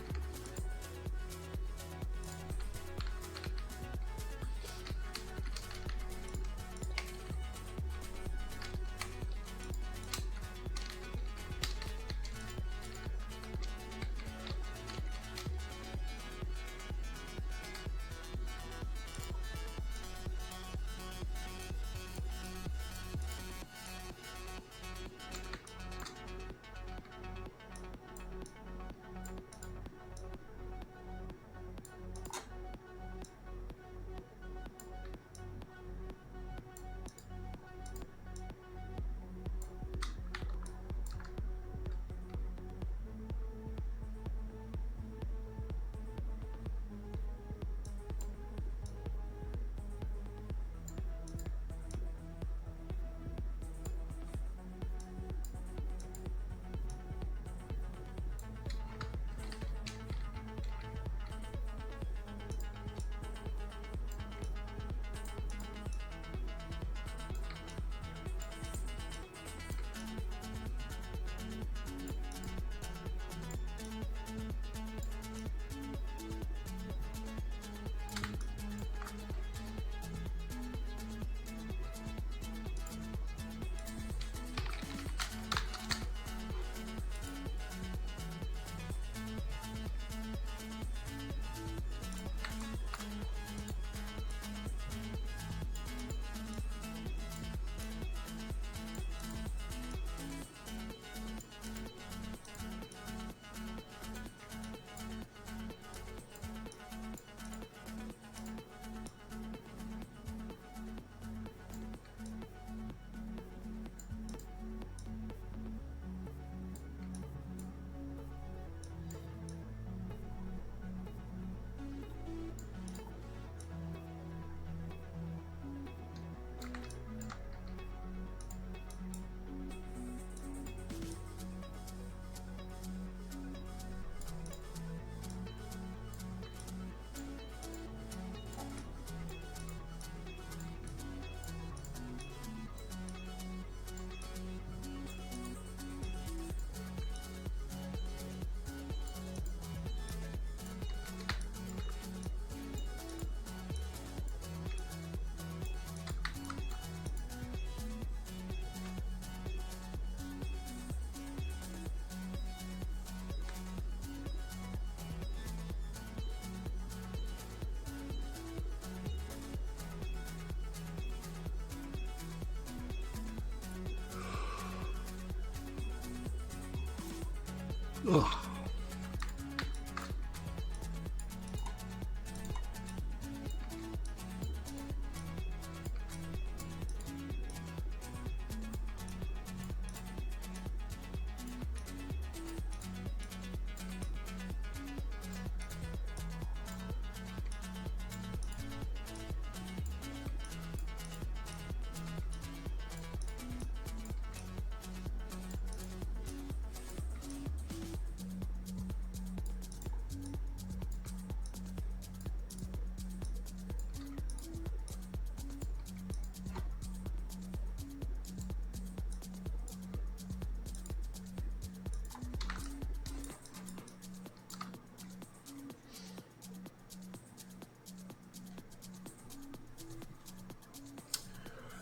S1: Ugh.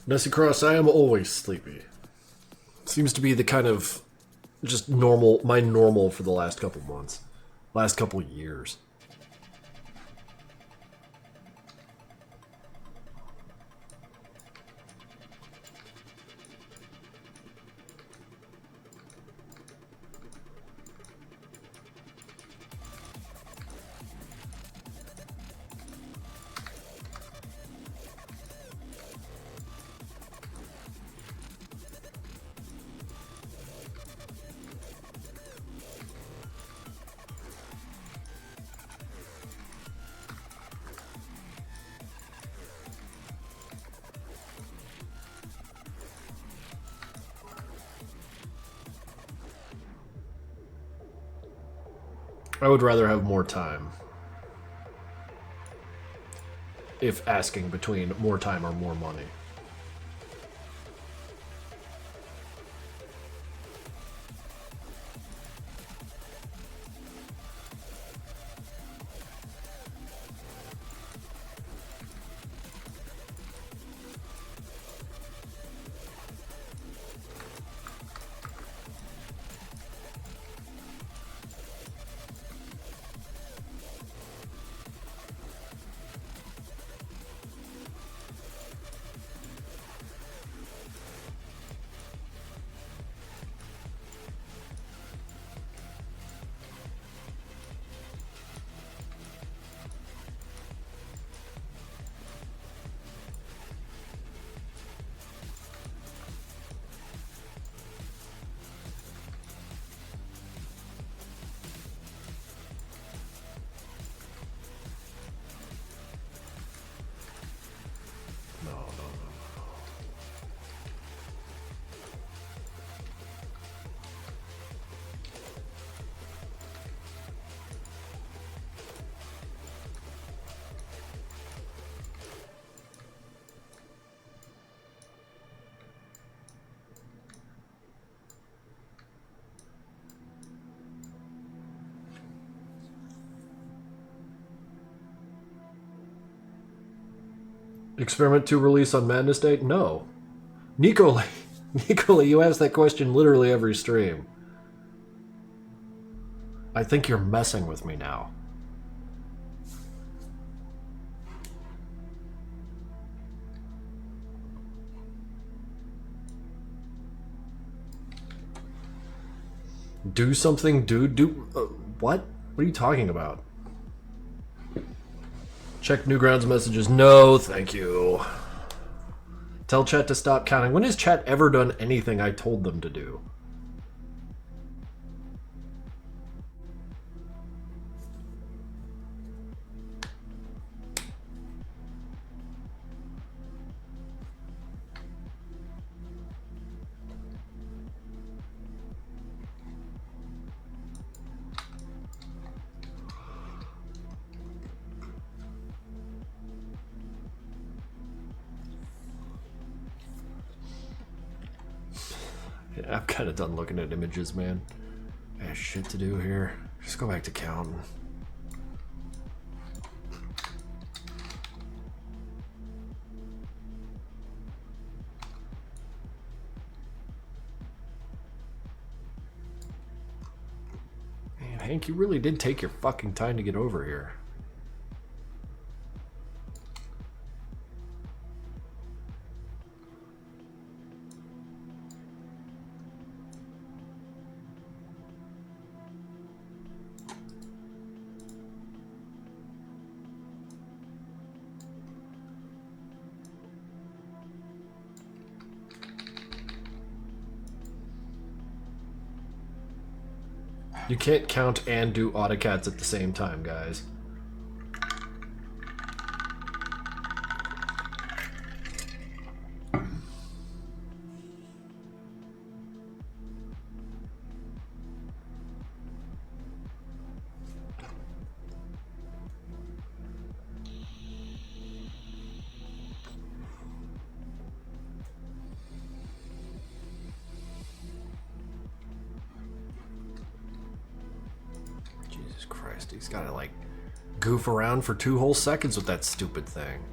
S1: Nessie Cross, I am always sleepy. Seems to be the kind of Just normal, my normal for the last couple months. Last couple years. I would rather have more time. If asking between more time or more money. Experiment 2 release on Madness Day? No. Nicola, you ask that question literally every stream. I think you're messing with me now. Do something, dude. What? What are you talking about? Check Newgrounds messages. No, thank you. Tell chat to stop counting. When has chat ever done anything I told them to do? I'm kind of done looking at images, man. I have shit to do here. Just go back to counting. Man, Hank, you really did take your fucking time to get over here. You can't count and do AutoCADs at the same time, guys. He's gotta, like, goof around for 2 whole seconds with that stupid thing.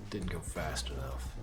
S1: Didn't go fast enough.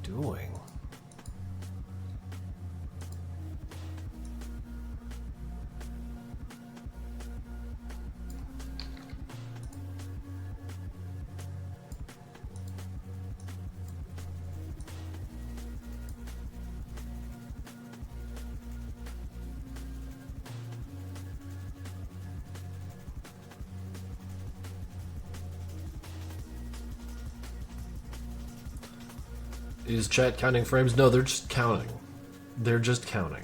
S1: Doing? Is chat counting frames? No, they're just counting. They're just counting.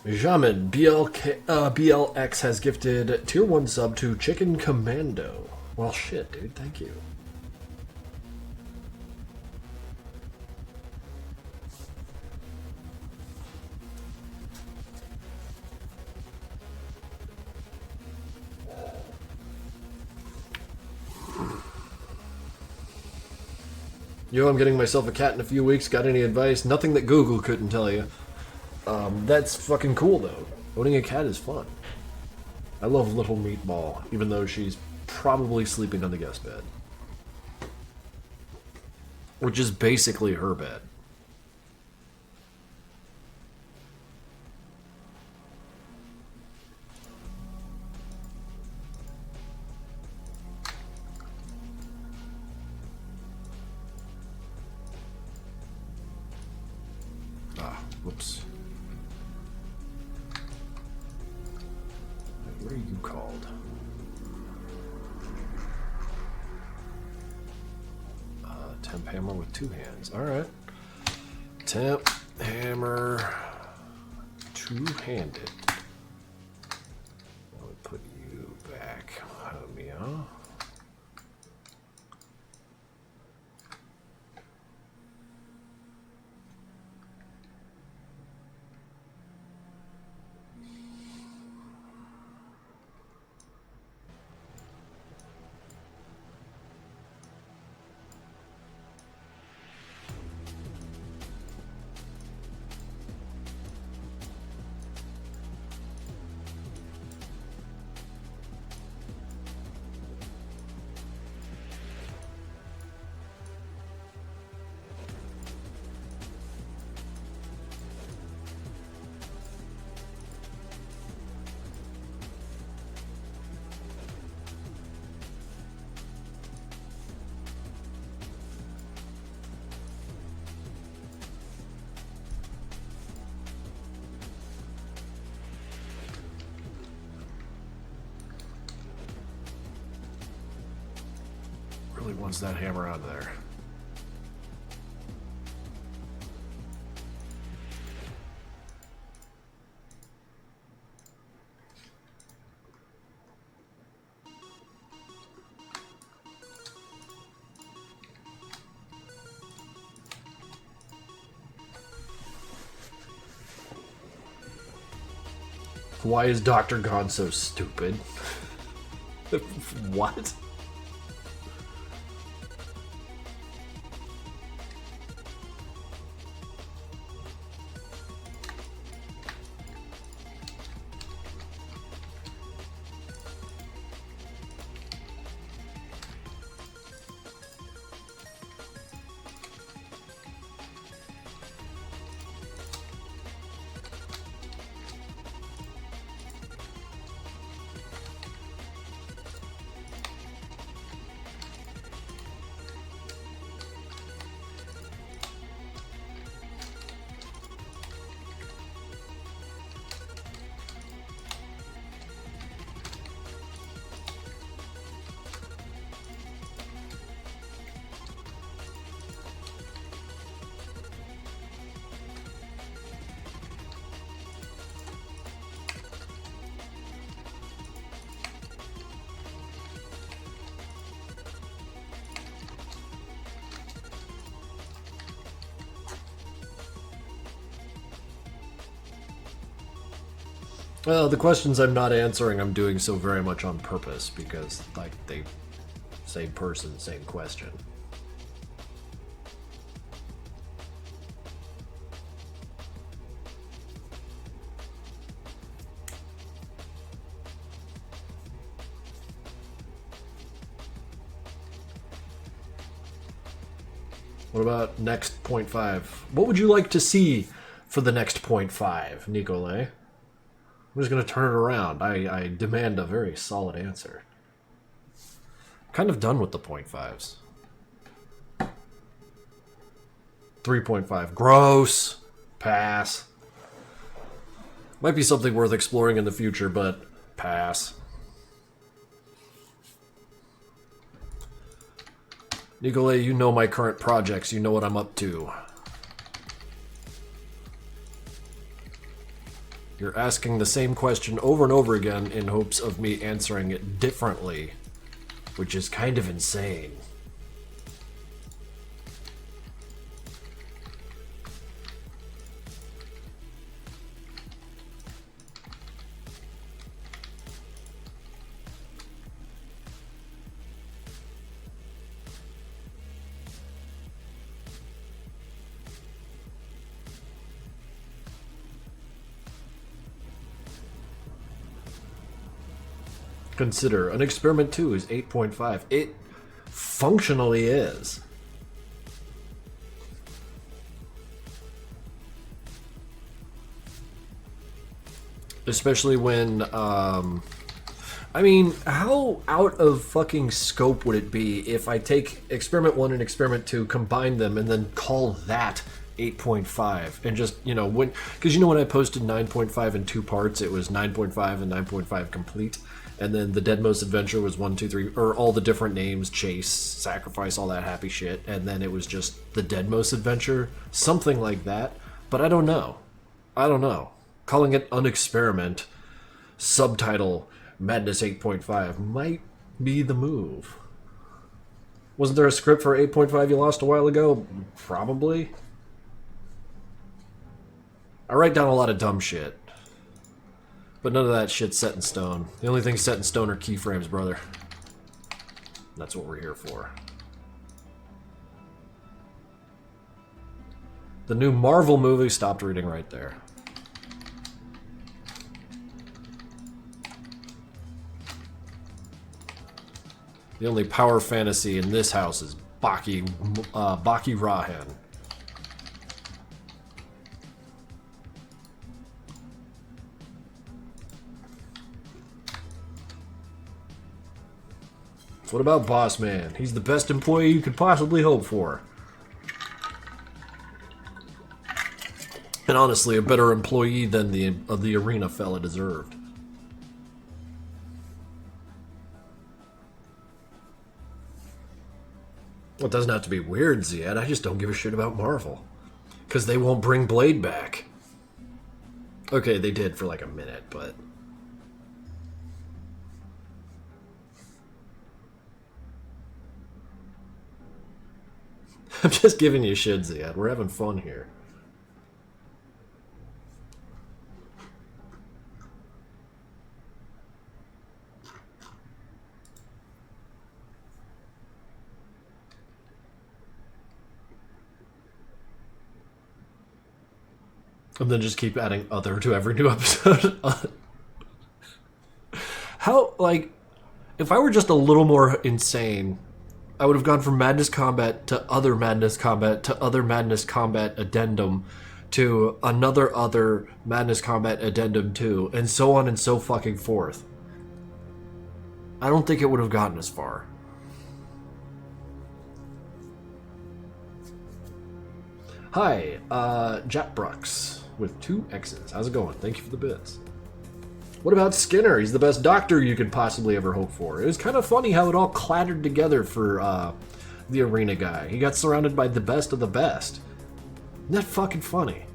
S1: Jamin BLX has gifted tier 1 sub to Chicken Commando. Well, shit, dude. Thank you. Yo, I'm getting myself a cat in a few weeks. Got any advice? Nothing that Google couldn't tell you. That's fucking cool, though. Owning a cat is fun. I love Little Meatball, even though she's probably sleeping on the guest bed. Which is basically her bed. Whoops. What are you called? Temp hammer with 2 hands. Alright. Temp hammer 2-handed. I'll put you back, homie. Really wants that hammer out of there. Why is Dr. Gone so stupid? What? Well, the questions I'm not answering, I'm doing so very much on purpose because, like, they same person, same question. What about next 0.5? What would you like to see for the next 0.5, Nicolay? I'm just going to turn it around. I demand a very solid answer. Kind of done with the 0.5s. 3.5. Gross. Pass. Might be something worth exploring in the future, but pass. Nicolay, you know my current projects. You know what I'm up to. You're asking the same question over and over again in hopes of me answering it differently, which is kind of insane. Consider an experiment 2 is 8.5. It functionally is. Especially when, I mean, how out of fucking scope would it be if I take experiment 1 and experiment 2, combine them, and then call that 8.5 and just, you know, when, because you know when I posted 9.5 in 2 parts, it was 9.5 and 9.5 complete. And then the Deadmost Adventure was 1, 2, 3, or all the different names, Chase, Sacrifice, all that happy shit. And then it was just the Deadmost Adventure, something like that. But I don't know. I don't know. Calling it an experiment, subtitle Madness 8.5 might be the move. Wasn't there a script for 8.5 you lost a while ago? Probably. I write down a lot of dumb shit. But none of that shit's set in stone. The only thing set in stone are keyframes, brother. That's what we're here for. The new Marvel movie, stopped reading right there. The only power fantasy in this house is Baki Rahan. What about Boss Man? He's the best employee you could possibly hope for. And honestly, a better employee than the arena fella deserved. Well, it doesn't have to be weird, Ziad. I just don't give a shit about Marvel. Because they won't bring Blade back. Okay, they did for like a minute, but... I'm just giving you shit, Ziad. We're having fun here. And then just keep adding other to every new episode. How, like, if I were just a little more insane... I would have gone from Madness Combat to other Madness Combat to other Madness Combat Addendum to another other Madness Combat Addendum 2, and so on and so fucking forth. I don't think it would have gotten as far. Hi, Japbrux with 2 X's. How's it going? Thank you for the bits. What about Skinner? He's the best doctor you could possibly ever hope for. It was kind of funny how it all clattered together for the arena guy. He got surrounded by the best of the best. Isn't that fucking funny?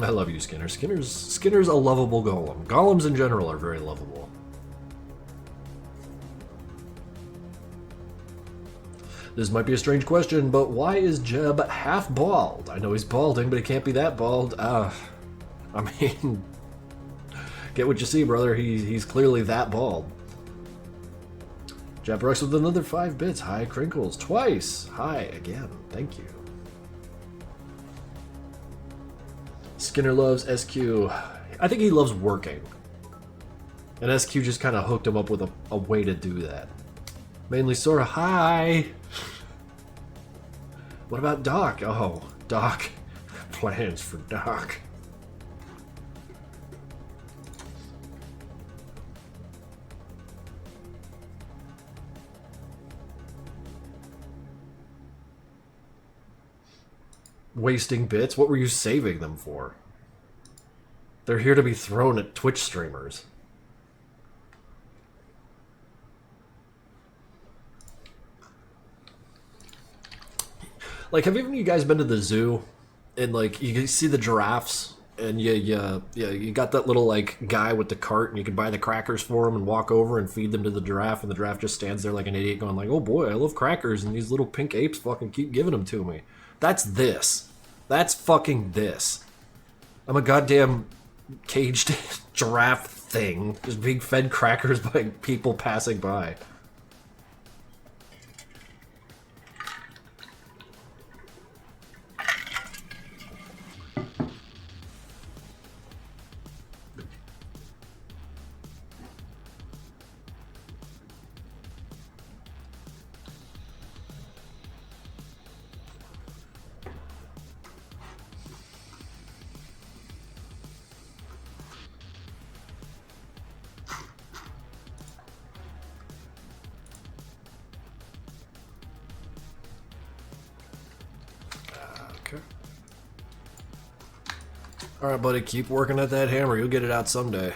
S1: I love you, Skinner. Skinner's a lovable golem. Golems in general are very lovable. This might be a strange question, but why is Jeb half bald? I know he's balding, but he can't be that bald. I mean, get what you see, brother. He's clearly that bald. Jeb Brooks with another 5 bits. Hi, Krinkels. Twice. Hi, again. Thank you. Skinner loves SQ. I think he loves working. And SQ just kind of hooked him up with a way to do that. Mainly Sora. Hi! What about Doc? Oh, Doc. Plans for Doc. Wasting bits? What were you saving them for? They're here to be thrown at Twitch streamers. Like, have any of you guys been to the zoo? And, like, you see the giraffes, and you got that little, like, guy with the cart, and you can buy the crackers for him and walk over and feed them to the giraffe, and the giraffe just stands there like an idiot going like, oh boy, I love crackers, and these little pink apes fucking keep giving them to me. That's this. That's fucking this. I'm a goddamn caged giraffe thing, just being fed crackers by people passing by. Alright, buddy, keep working at that hammer. You'll get it out someday.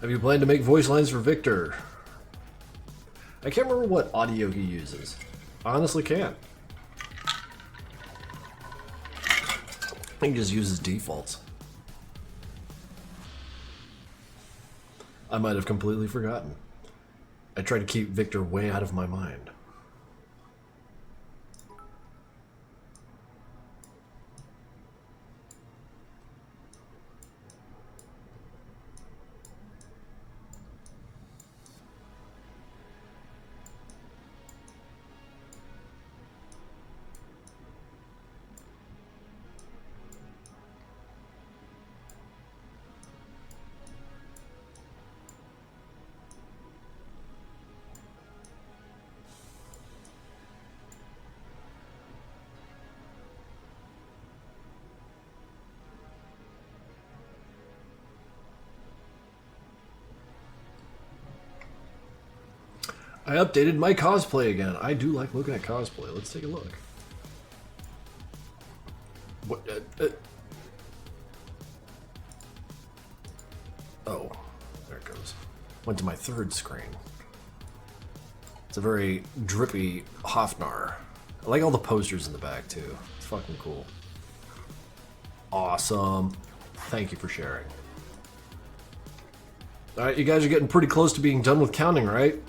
S1: Have you planned to make voice lines for Victor? I can't remember what audio he uses. I honestly can't. I think he just uses defaults. I might have completely forgotten. I try to keep Victor way out of my mind. I updated my cosplay again. I do like looking at cosplay. Let's take a look. What? Oh, there it goes. Went to my third screen. It's a very drippy Hofnar. I like all the posters in the back too. It's fucking cool. Awesome. Thank you for sharing. Alright, you guys are getting pretty close to being done with counting, right?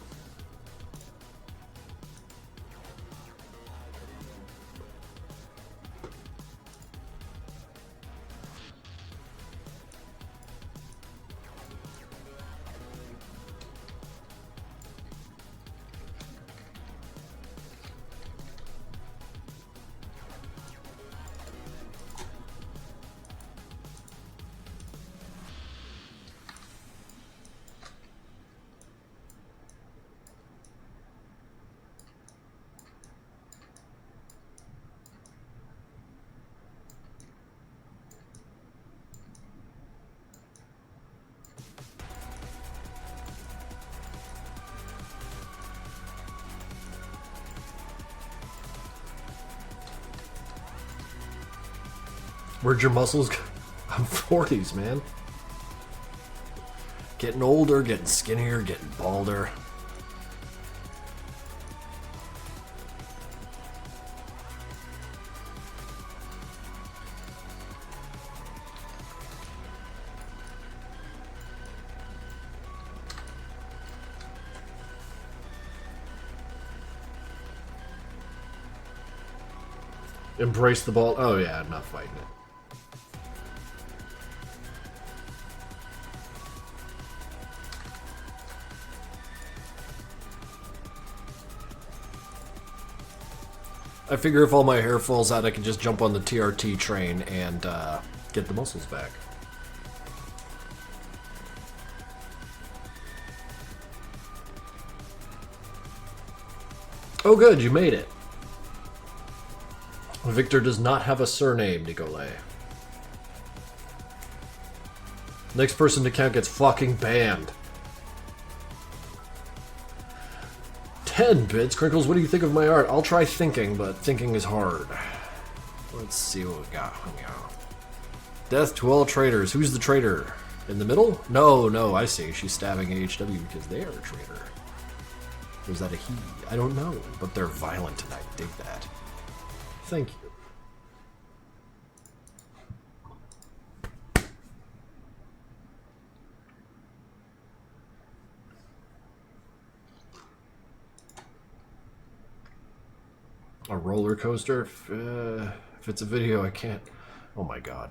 S1: Where'd your muscles go? I'm 40s, man. Getting older, getting skinnier, getting balder. Embrace the ball. Oh yeah, I'm not fighting it. I figure if all my hair falls out, I can just jump on the TRT train and get the muscles back. Oh good, you made it. Victor does not have a surname, Nicolay. Next person to count gets fucking banned. 10 bits. Krinkels, what do you think of my art? I'll try thinking, but thinking is hard. Let's see what we got. Death to all traitors. Who's the traitor? In the middle? No, I see. She's stabbing AHW because they are a traitor. Was that a he? I don't know, but they're violent and I dig that. Thank you. A roller coaster? If it's a video, I can't. Oh my god.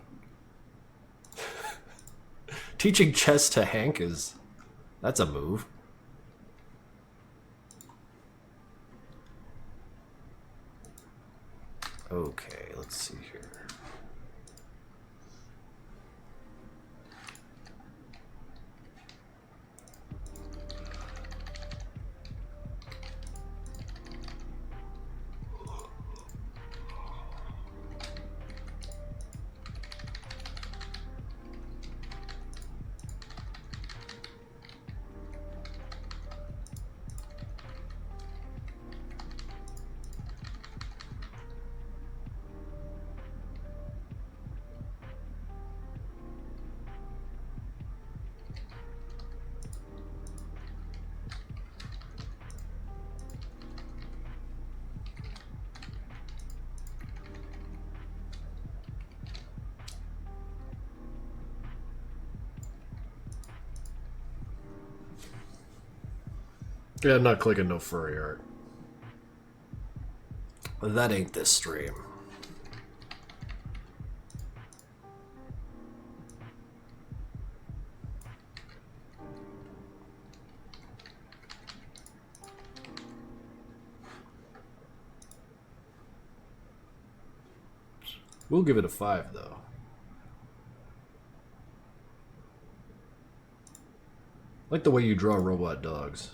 S1: Teaching chess to Hank is... That's a move. Okay, let's see here. Yeah, I'm not clicking no furry art. That ain't this stream. We'll give it a 5, though. I like the way you draw robot dogs.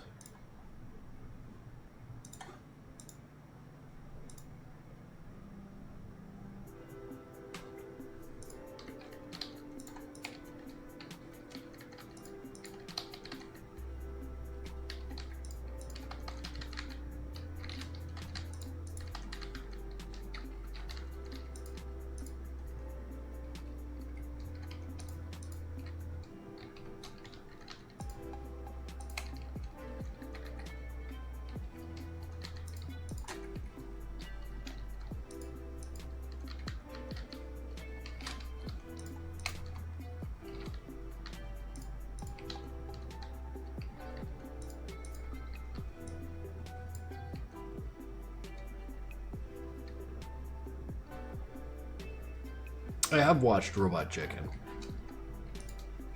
S1: I have watched Robot Chicken.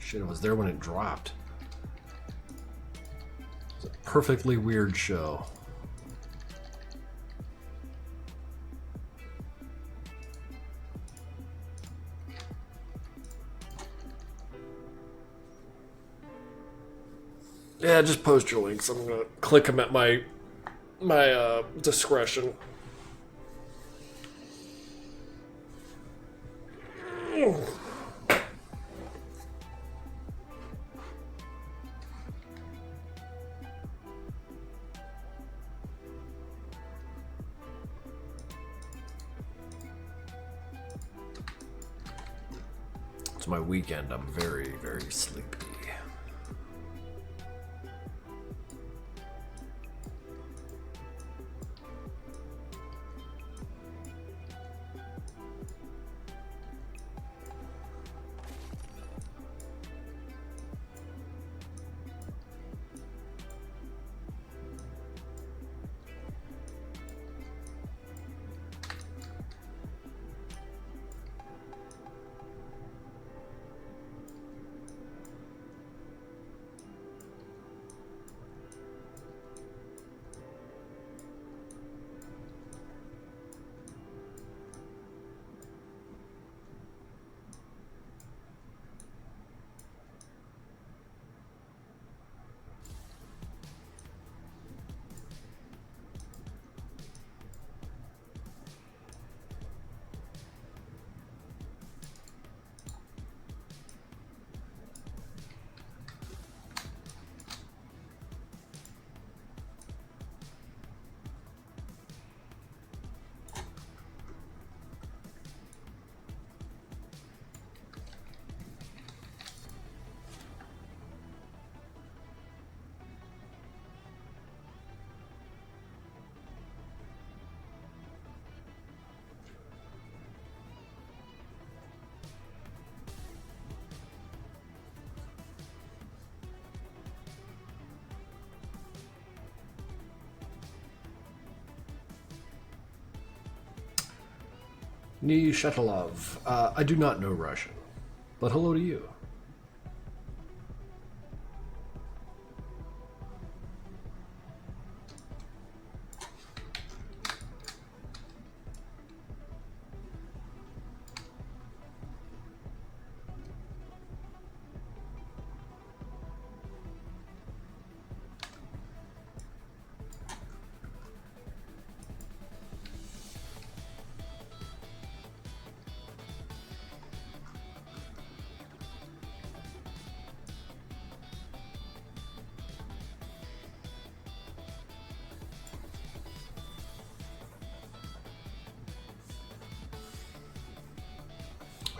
S1: Shit, I was there when it dropped. It's a perfectly weird show. Yeah, just post your links. I'm gonna click them at my discretion. It's my weekend. I'm very, very sleepy. Nishatalov. I do not know Russian, but hello to you.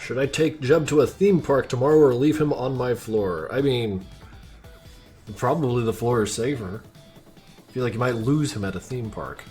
S1: Should I take Jeb to a theme park tomorrow or leave him on my floor? I mean, probably the floor is safer. I feel like you might lose him at a theme park.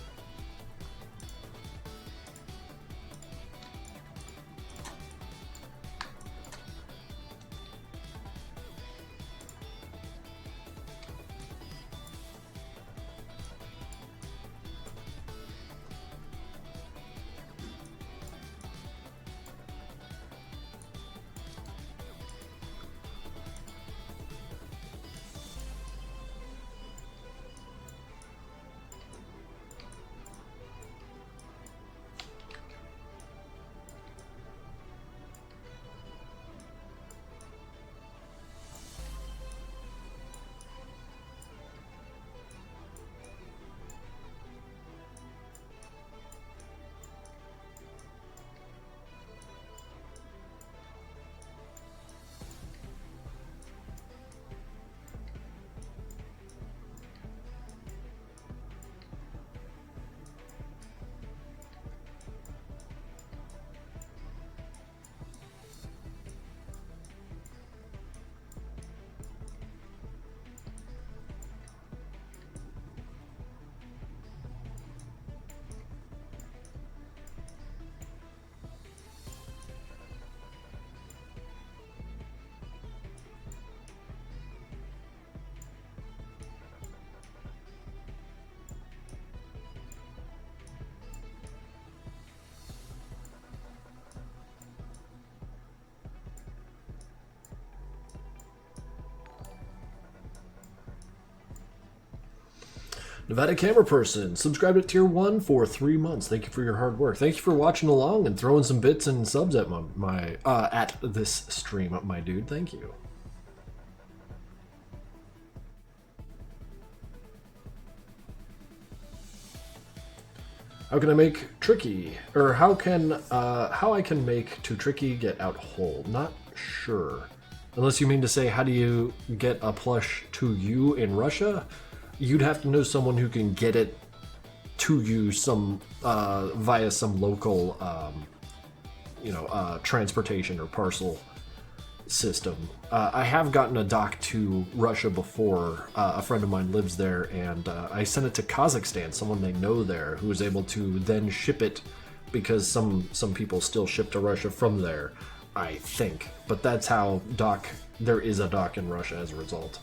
S1: Nevada Camera Person, subscribed at Tier 1 for 3 months. Thank you for your hard work. Thank you for watching along and throwing some bits and subs at at this stream, my dude. Thank you. How can I make Tricky, or how I can make to Tricky get out whole? Not sure. Unless you mean to say, how do you get a plush to you in Russia? You'd have to know someone who can get it to you via some local, transportation or parcel system. I have gotten a dock to Russia before. A friend of mine lives there, and I sent it to Kazakhstan, someone they know there, who was able to then ship it, because some people still ship to Russia from there, I think. But that's how there is a dock in Russia as a result.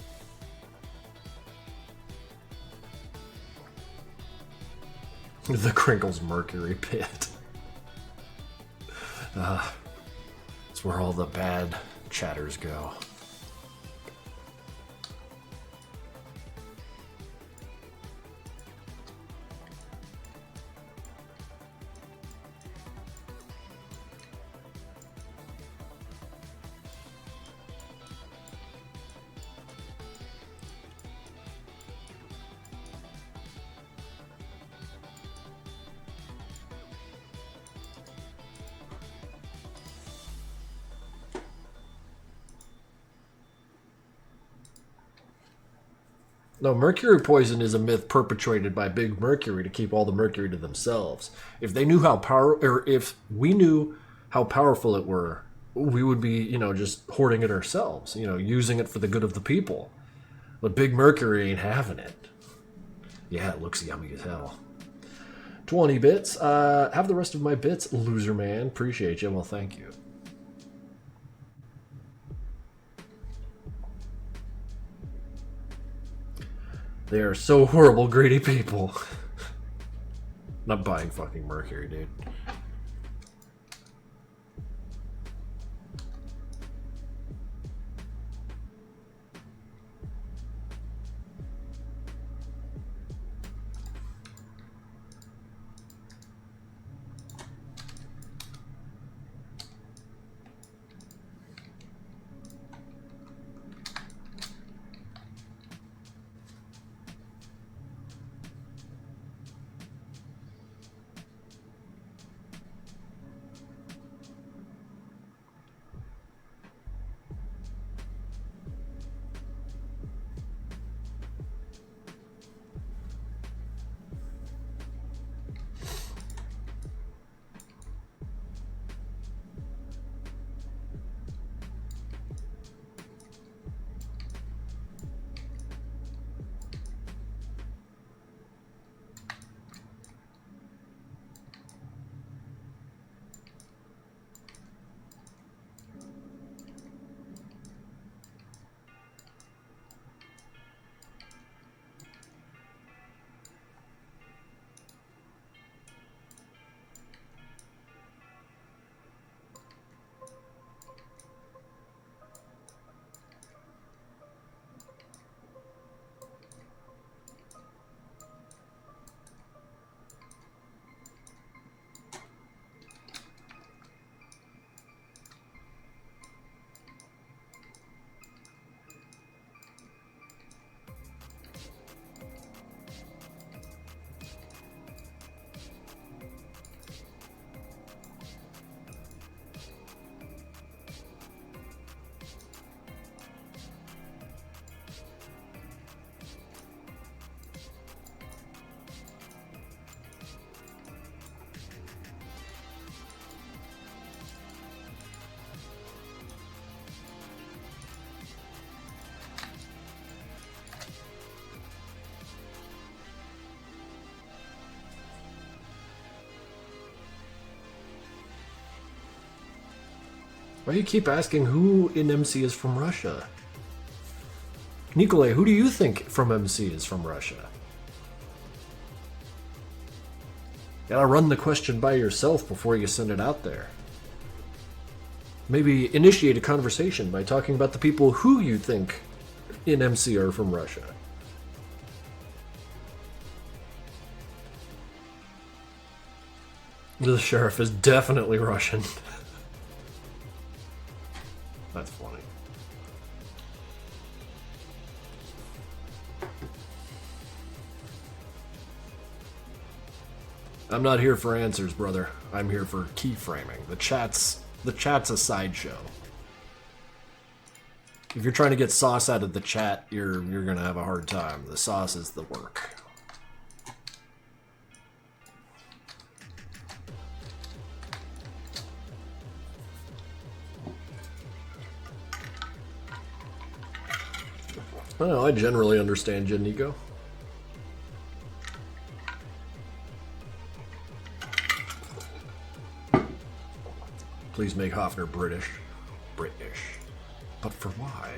S1: The Krinkels Mercury Pit. It's where all the bad chatters go. No, mercury poison is a myth perpetrated by Big Mercury to keep all the mercury to themselves. If they knew if we knew how powerful it were, we would be, just hoarding it ourselves, using it for the good of the people. But Big Mercury ain't having it. Yeah, it looks yummy as hell. 20 bits. Have the rest of my bits, loser man. Appreciate you. Well, thank you. They are so horrible, greedy people. Not buying fucking mercury, dude. Why do you keep asking who in MC is from Russia? Nikolay, who do you think from MC is from Russia? Gotta run the question by yourself before you send it out there. Maybe initiate a conversation by talking about the people who you think in MC are from Russia. The sheriff is definitely Russian. That's funny. I'm not here for answers, brother. I'm here for keyframing. The chat's a sideshow. If you're trying to get sauce out of the chat, you're gonna have a hard time. The sauce is the work. Well, I generally understand you, Nico. Please make Hoffner British. British. But for why?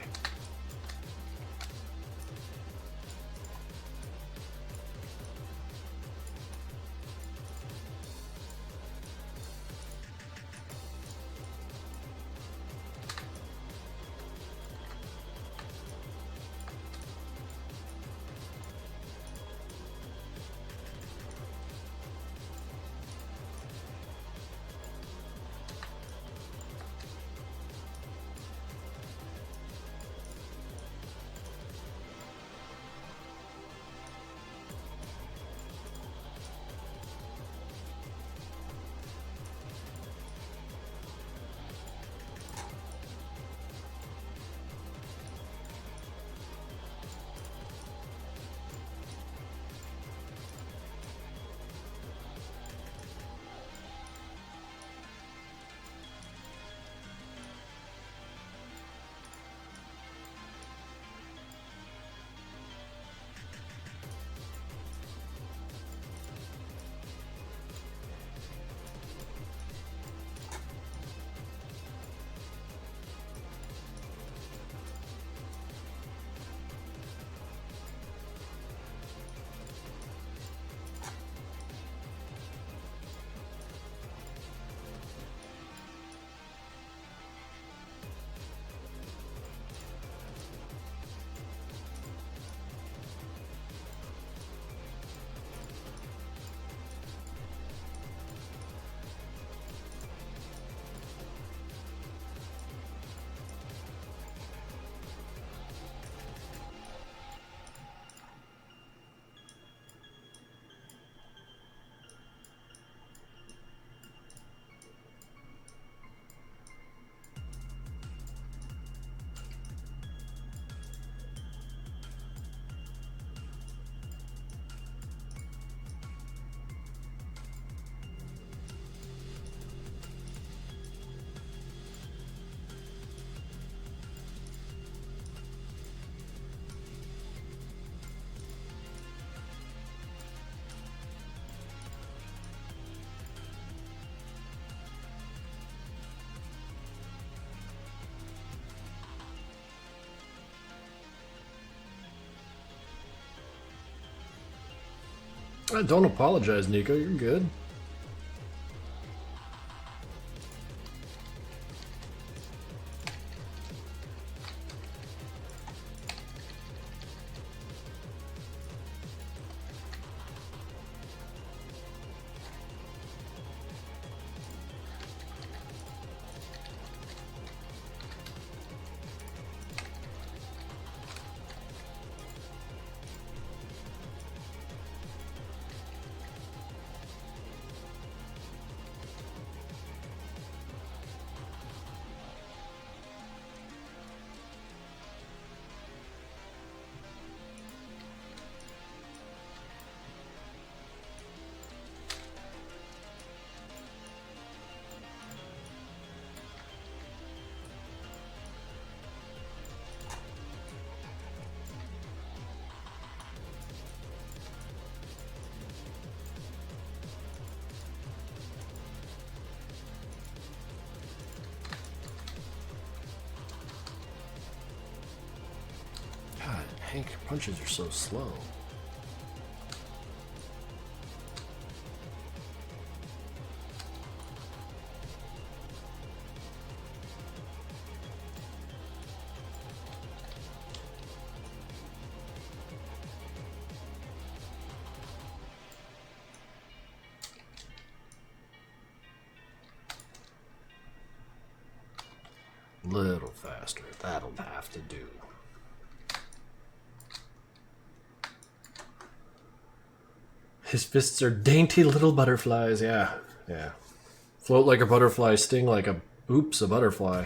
S1: Don't apologize, Nico. You're good. God, Hank, your punches are so slow. Little faster. That'll have to do. His fists are dainty little butterflies. Yeah, yeah. Float like a butterfly, sting like a... Oops, a butterfly.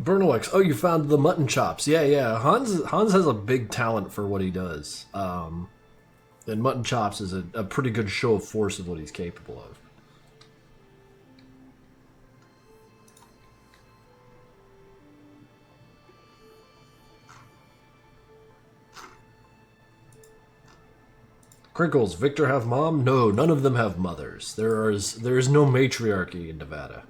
S1: Bernowix, oh, you found the mutton chops. Yeah, yeah. Hans has a big talent for what he does. And mutton chops is a pretty good show of force of what he's capable of. Krinkels, Victor have mom? No, none of them have mothers. There is no matriarchy in Nevada.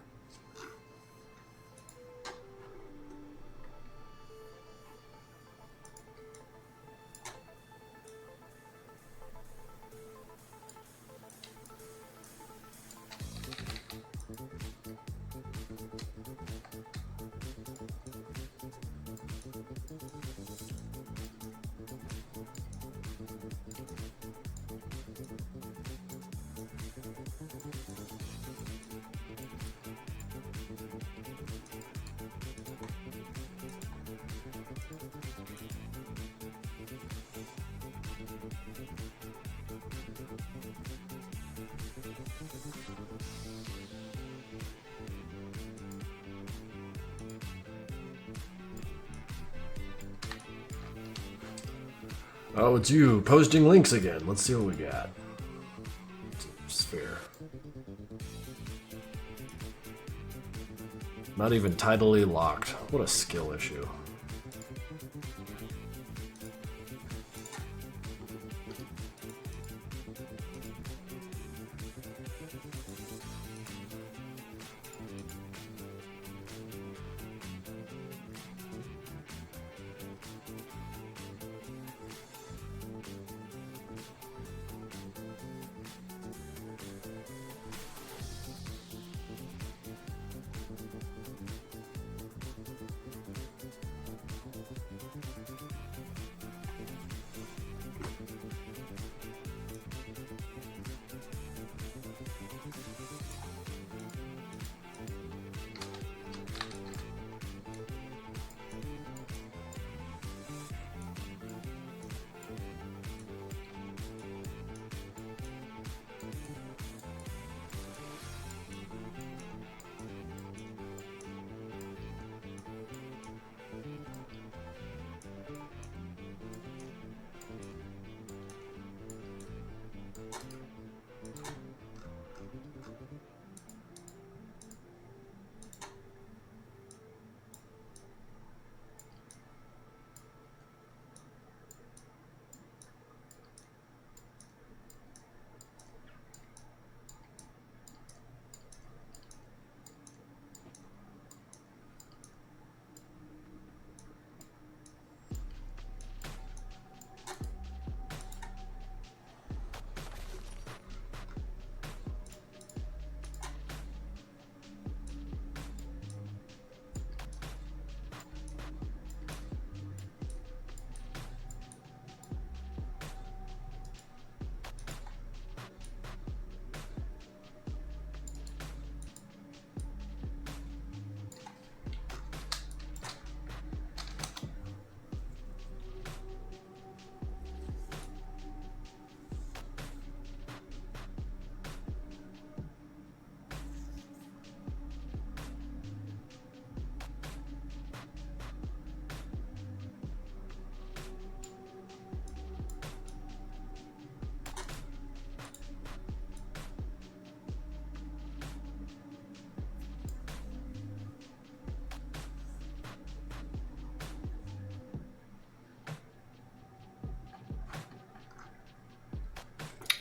S1: Oh, it's you posting links again. Let's see what we got. Sphere. Not even tidally locked. What a skill issue.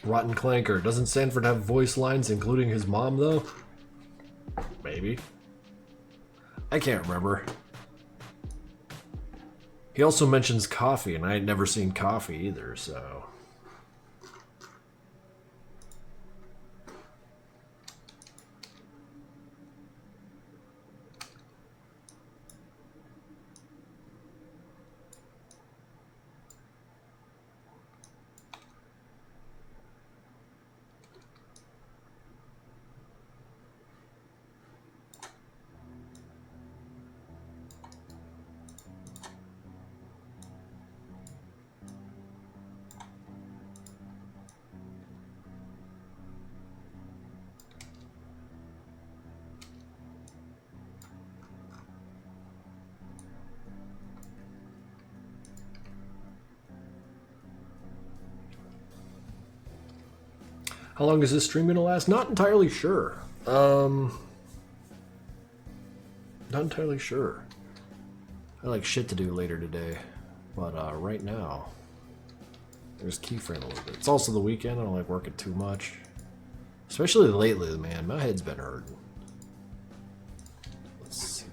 S1: Rotten Clanker. Doesn't Sanford have voice lines including his mom, though? Maybe. I can't remember. He also mentions coffee, and I ain't never seen coffee either, so... How long is this stream gonna last? Not entirely sure. Not entirely sure. I like shit to do later today, but right now, there's keyframe a little bit. It's also the weekend. I don't like working too much, especially lately. Man, my head's been hurting. Let's see.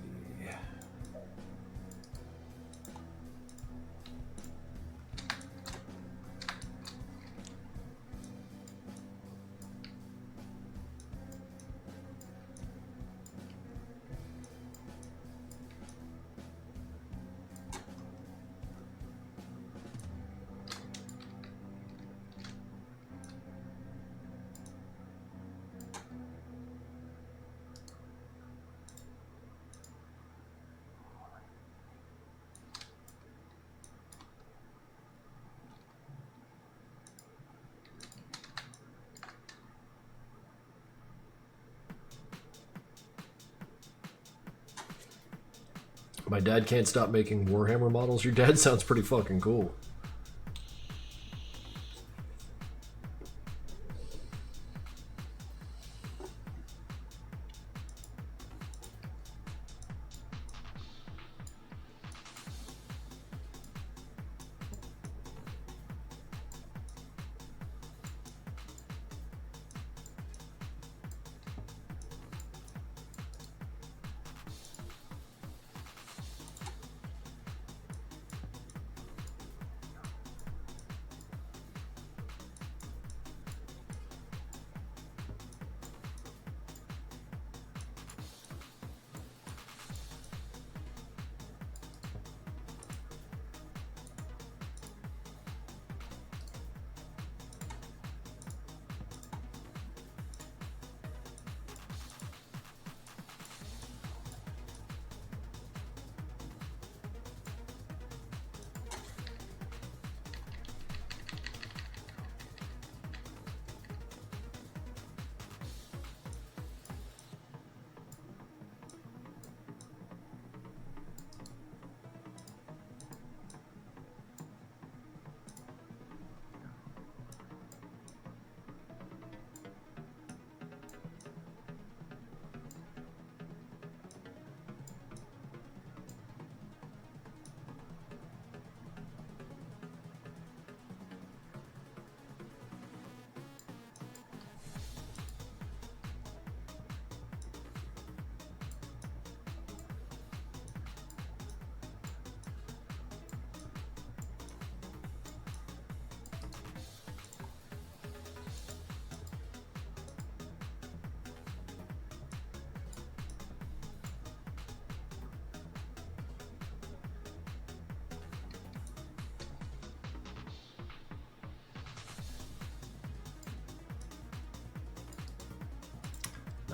S1: My dad can't stop making Warhammer models. Your dad sounds pretty fucking cool.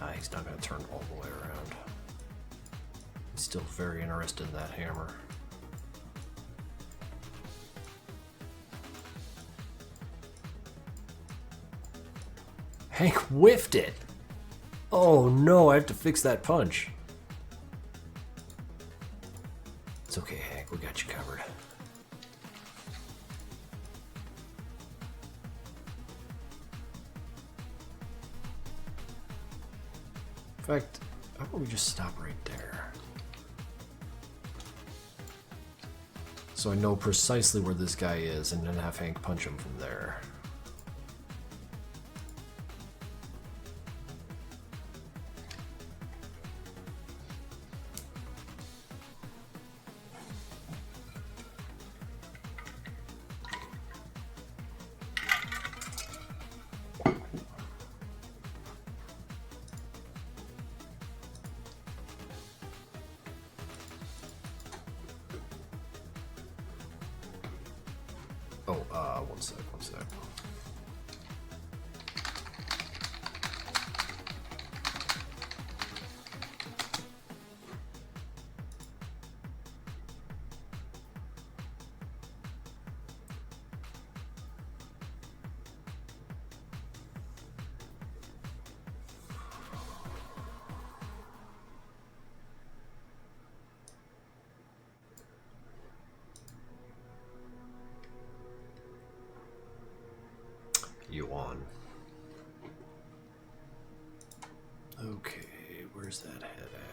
S1: Nah, he's not going to turn all the way around. He's still very interested in that hammer. Hank whiffed it! Oh no, I have to fix that punch. It's okay, Hank, we got you covered. In fact, how about we just stop right there? So I know precisely where this guy is and then have Hank punch him from there. One sec. Okay, where's that head at?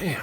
S1: Damn.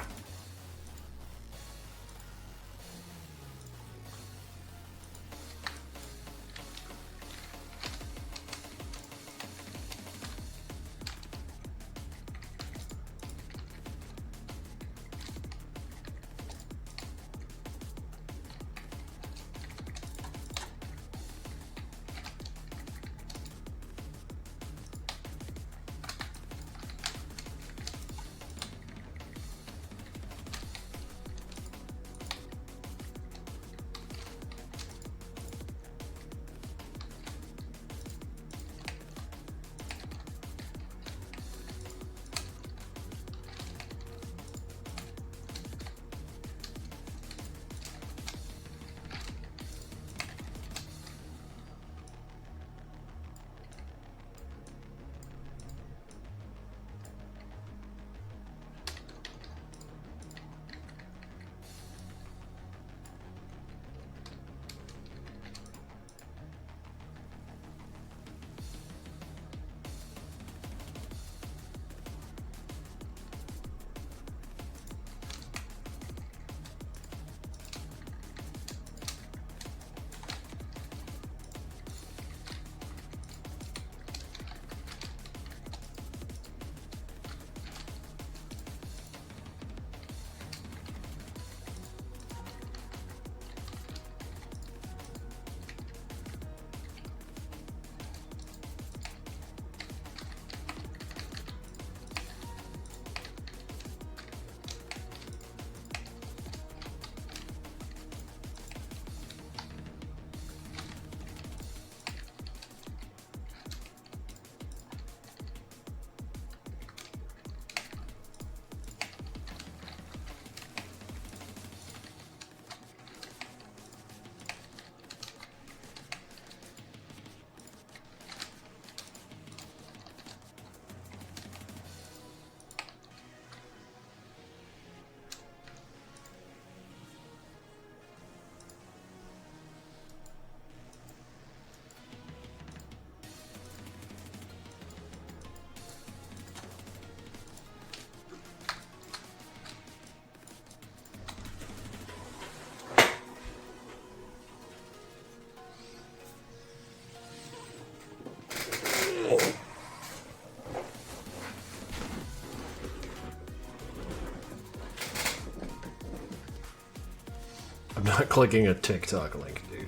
S1: I'm not clicking a TikTok link, dude.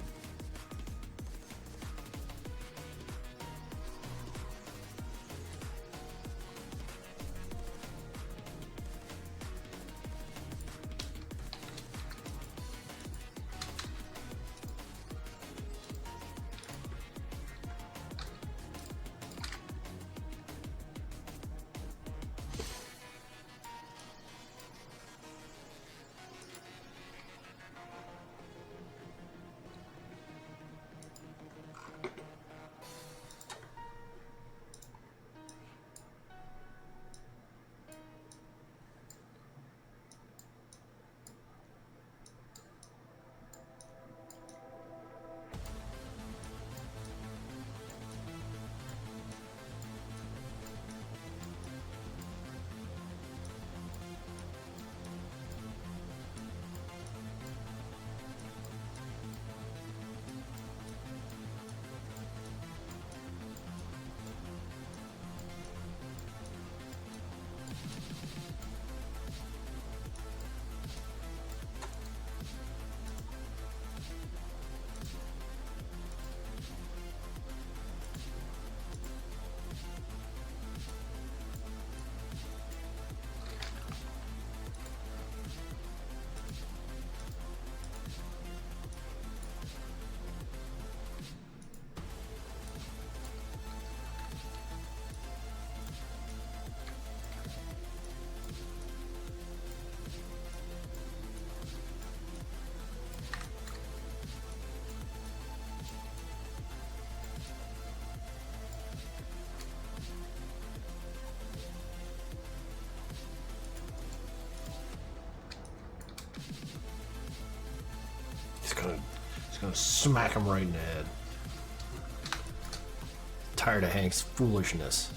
S1: Gonna smack him right in the head. Tired of Hank's foolishness.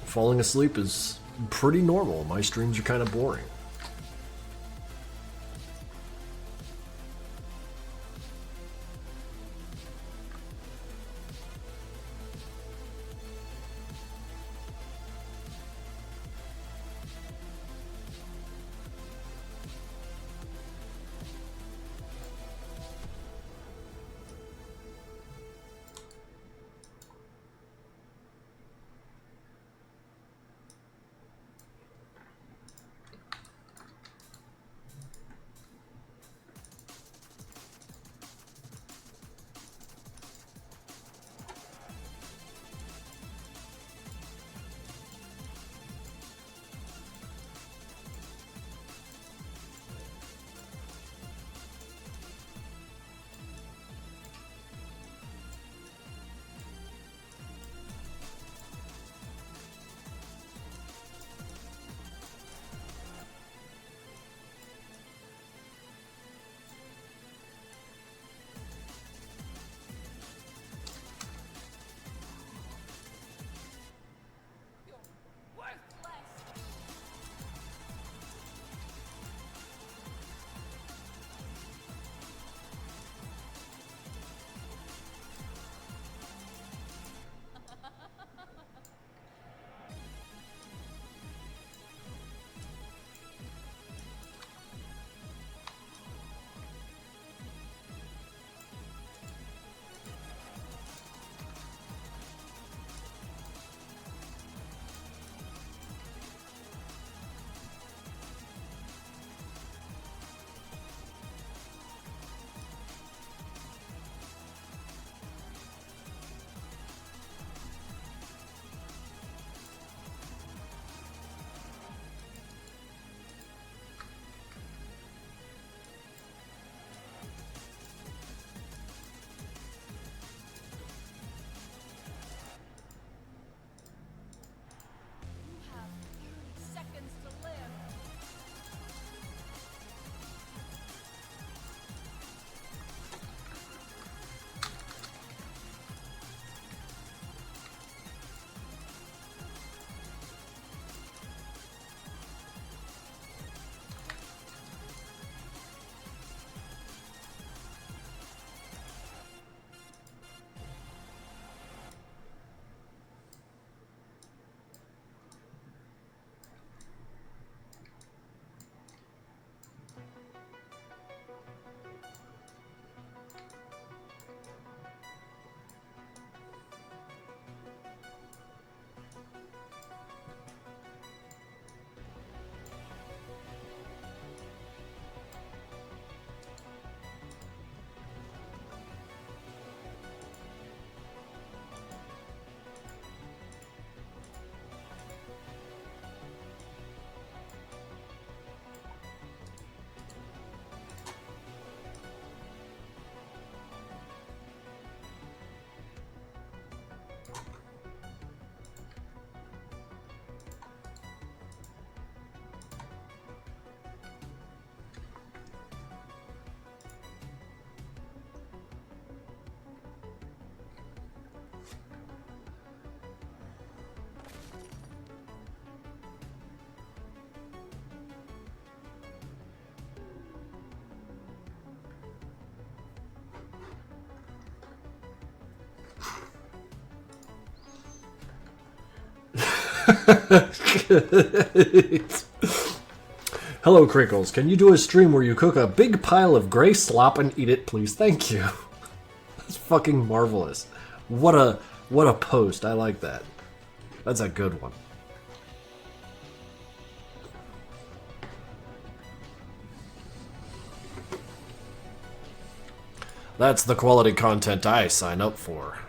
S1: Falling asleep is pretty normal. My streams are kind of boring. Hello, Krinkels. Can you do a stream where you cook a big pile of gray slop and eat it, please? Thank you. That's fucking marvelous. What a post. I like that. That's a good one. That's the quality content I sign up for.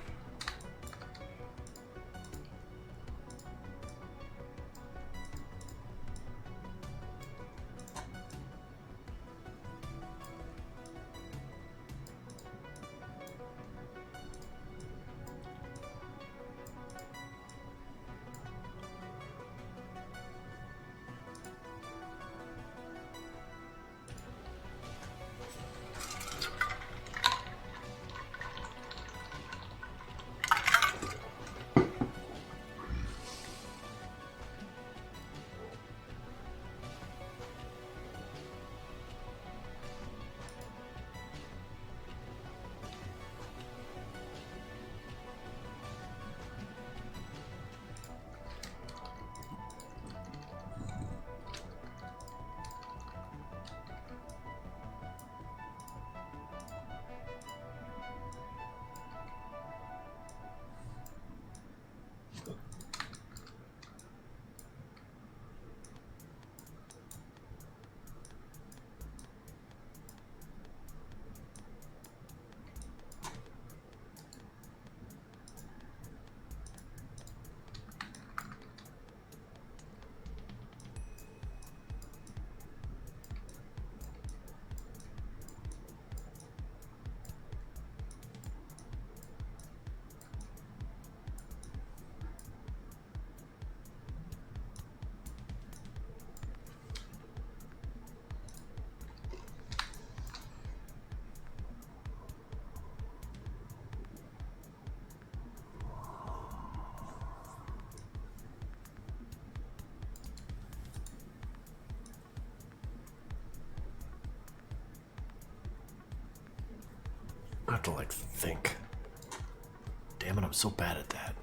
S1: I have to, like, think. Damn it, I'm so bad at that.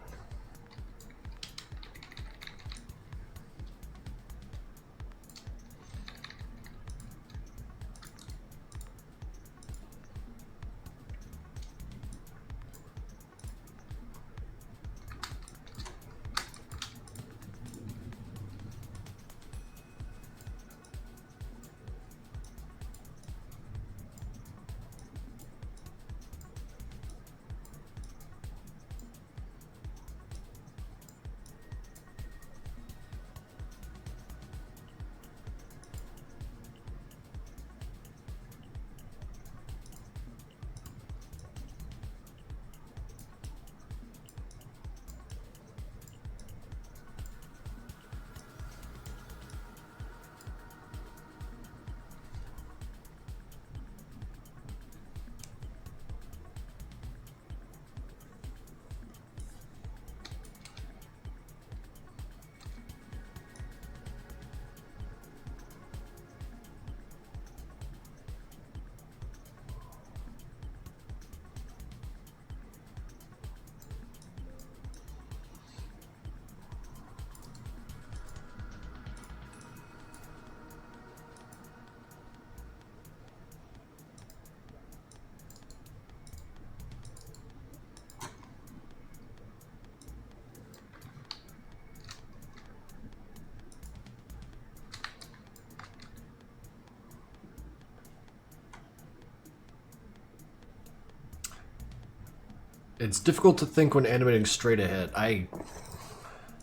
S1: It's difficult to think when animating straight ahead.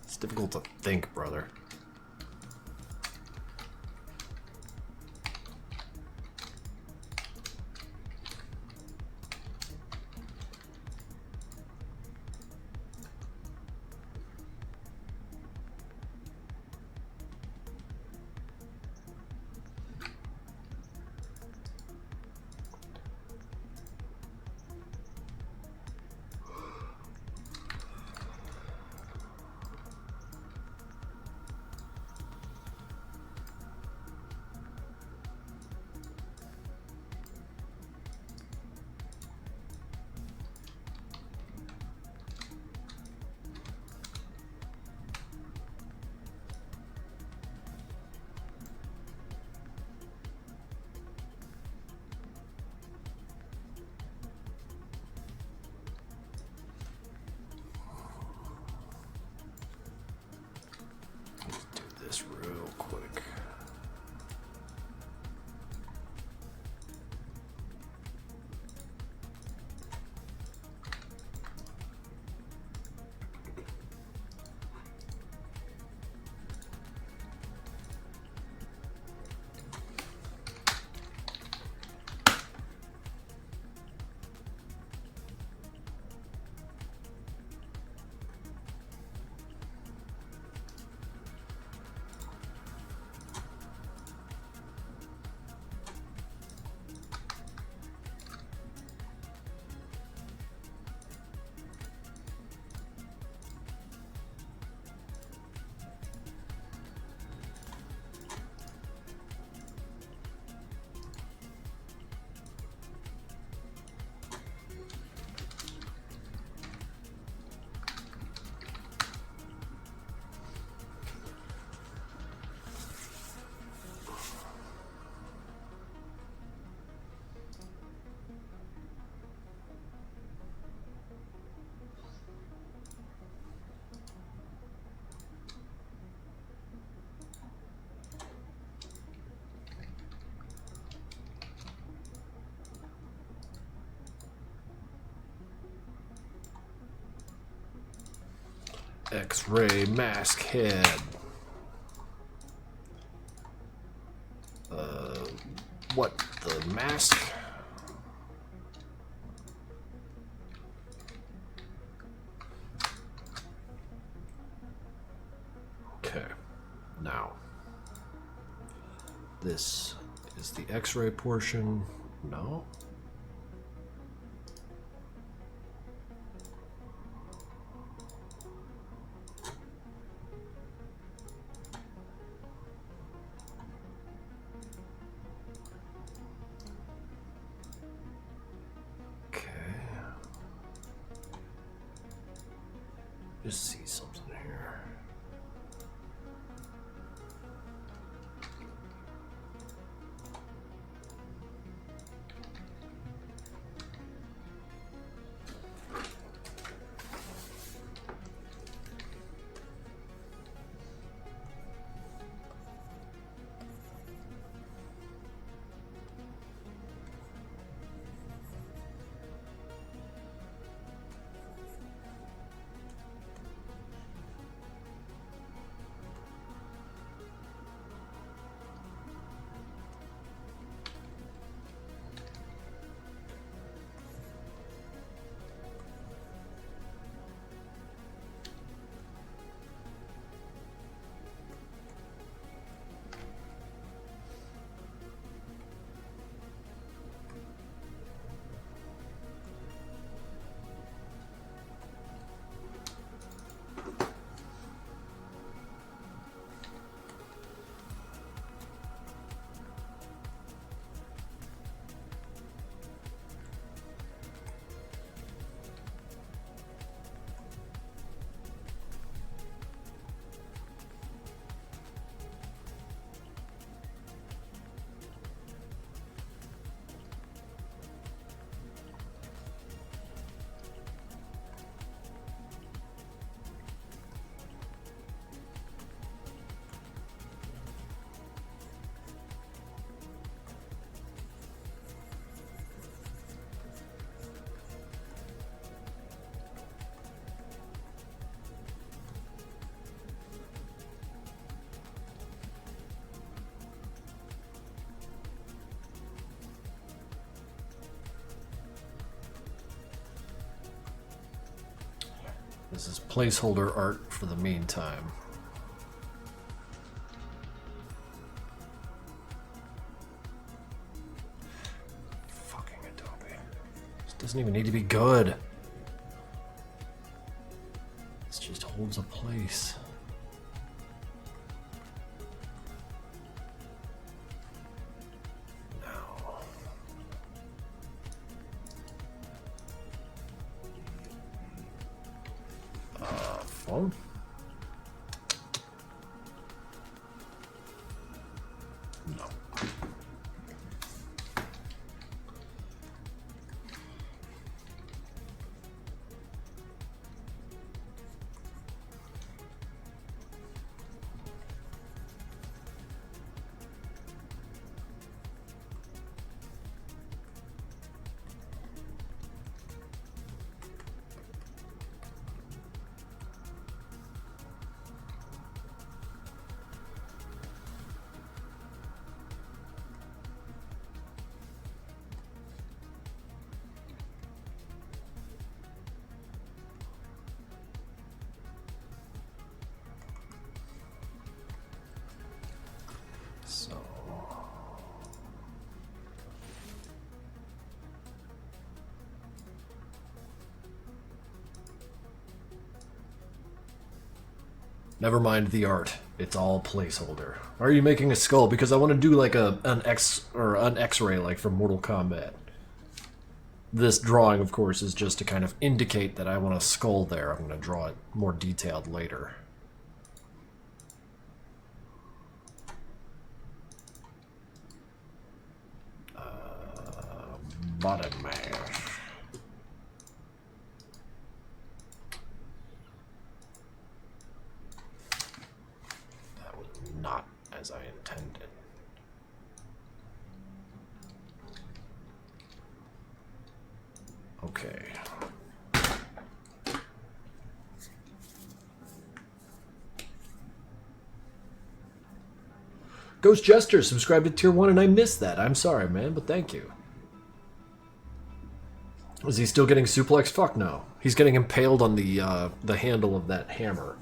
S1: It's difficult to think, brother. X-ray mask head. What the mask? Okay, now this is the X-ray portion. No. Just see something here. This is placeholder art for the meantime. Fucking Adobe. This doesn't even need to be good. This just holds a place. Phone? No. So never mind the art. It's all placeholder. Why are you making a skull? Because I want to do like an X-ray like from Mortal Kombat. This drawing, of course, is just to kind of indicate that I want a skull there. I'm going to draw it more detailed later. Body mash. That was not as I intended. Okay. Ghost Jester subscribed to Tier 1 and I missed that. I'm sorry, man, but thank you. Is he still getting suplexed? Fuck no. He's getting impaled on the handle of that hammer.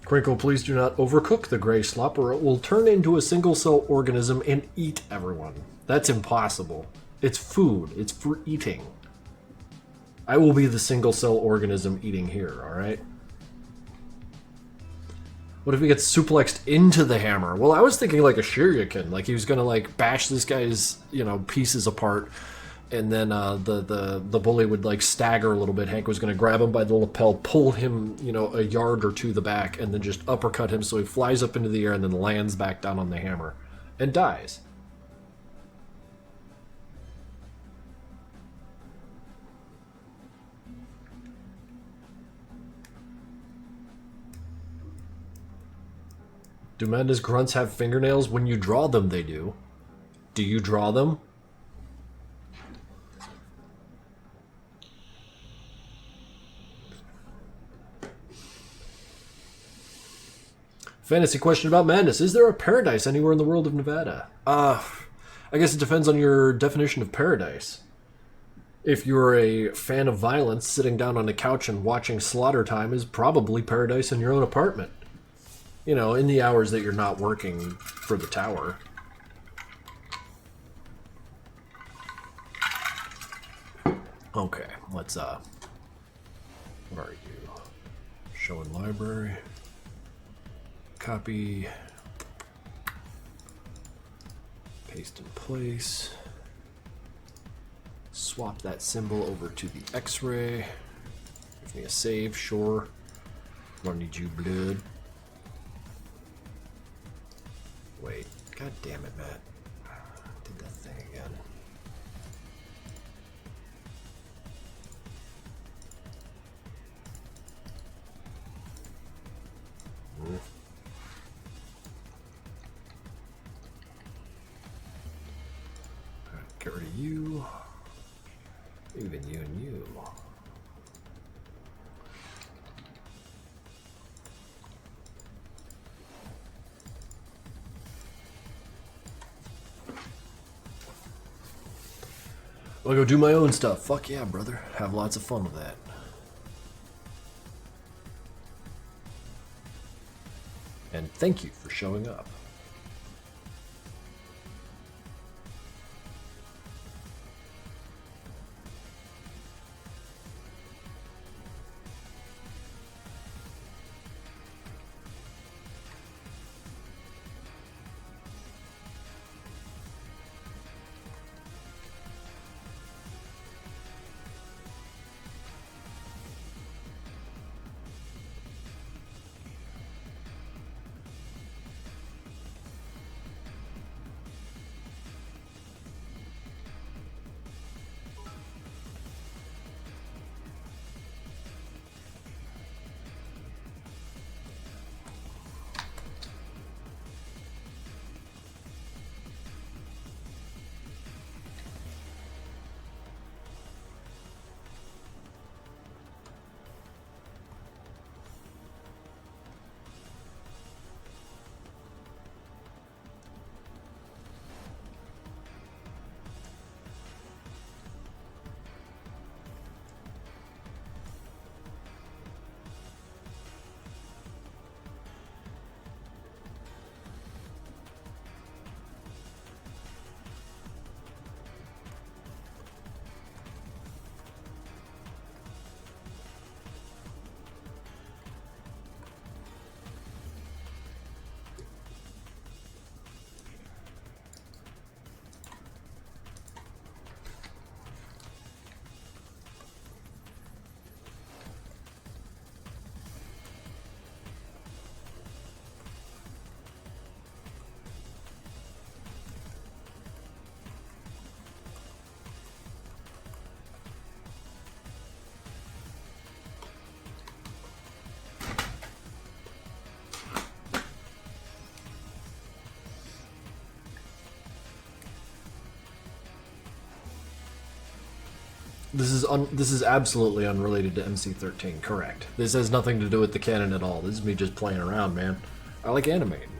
S1: Crinkle, please do not overcook the gray slop or it will turn into a single-cell organism and eat everyone. That's impossible. It's food. It's for eating. I will be the single-cell organism eating here, alright? What if he gets suplexed into the hammer? Well, I was thinking like a shuriken. Like he was going to like bash this guy's, you know, pieces apart. And then the bully would like stagger a little bit. Hank was going to grab him by the lapel, pull him, you know, a yard or two the back, and then just uppercut him so he flies up into the air and then lands back down on the hammer and dies. Do Manda's grunts have fingernails? When you draw them, they do. Do you draw them? Fantasy question about madness. Is there a paradise anywhere in the world of Nevada? I guess it depends on your definition of paradise. If you're a fan of violence, sitting down on a couch and watching Slaughter Time is probably paradise in your own apartment. You know, in the hours that you're not working for the tower. Okay, let's, where are you? Show in library. Copy. Paste in place. Swap that symbol over to the X-ray. Give me a save, sure. Gonna need you, blood. Wait, god damn it, Matt. Did that thing again. Alright, get rid of you. Even you and you. I'll go do my own stuff. Fuck yeah, brother. Have lots of fun with that. And thank you for showing up. This is absolutely unrelated to MC-13. Correct. This has nothing to do with the canon at all. This is me just playing around, man. I like animating.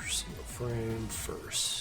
S1: Single frame first.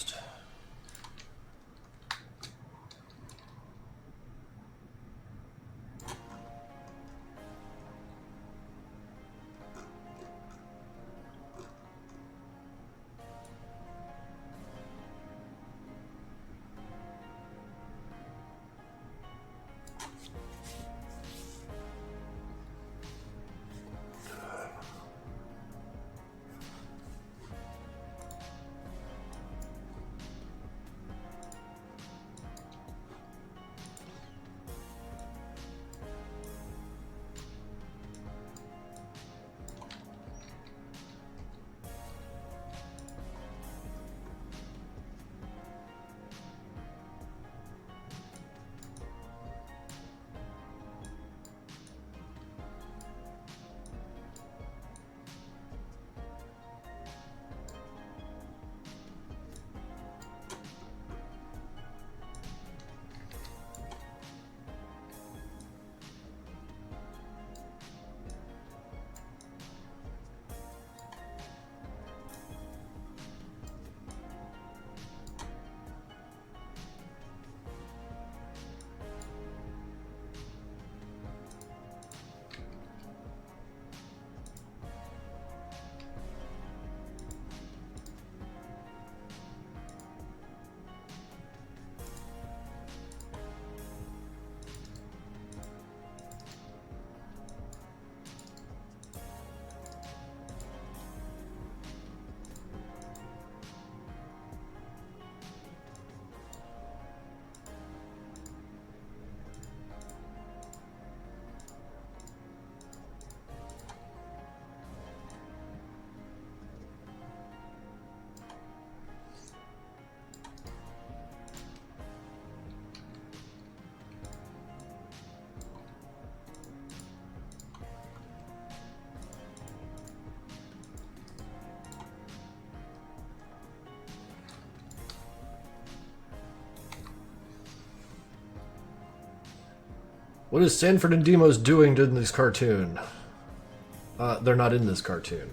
S1: What is Sanford and Demos doing in this cartoon? They're not in this cartoon.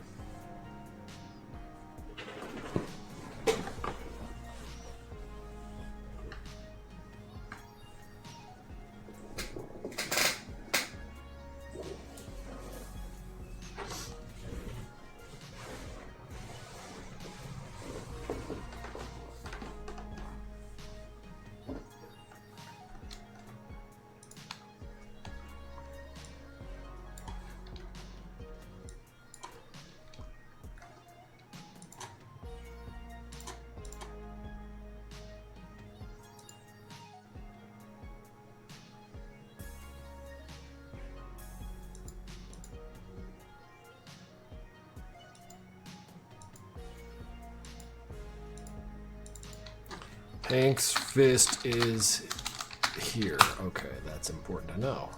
S1: Hank's fist is here. Okay, that's important to know.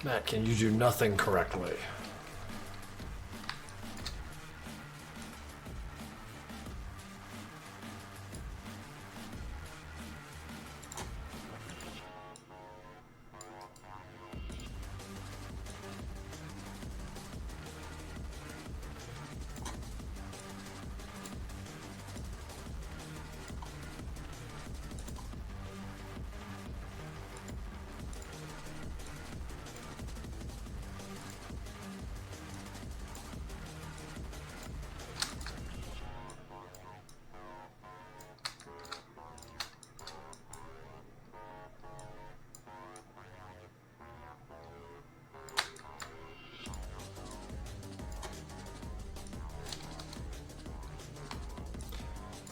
S1: Matt, can you do nothing correctly?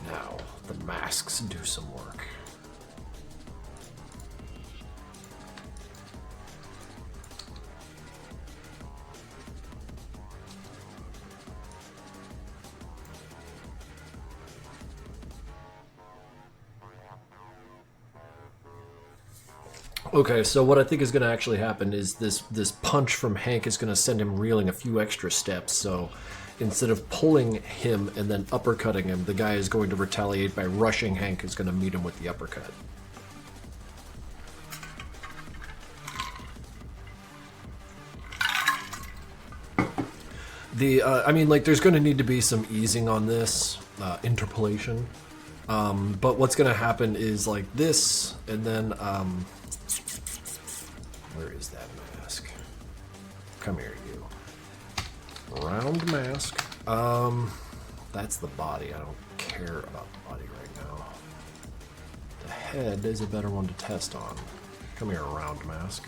S1: Now, the masks do some work. Okay, so what I think is going to actually happen is this punch from Hank is going to send him reeling a few extra steps, so instead of pulling him and then uppercutting him, the guy is going to retaliate by rushing Hank, who's going to meet him with the uppercut. I mean, like, there's going to need to be some easing on this, interpolation. But what's going to happen is, like, this, and then, where is that mask? Come here, you. Round mask. That's the body. I don't care about the body right now. The head is a better one to test on. Come here, round mask.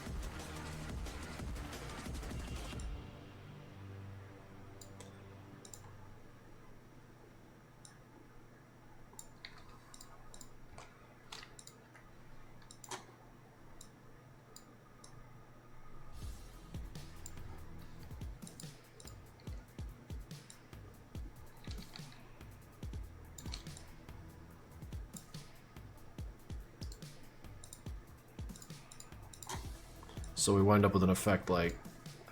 S1: So we wind up with an effect like,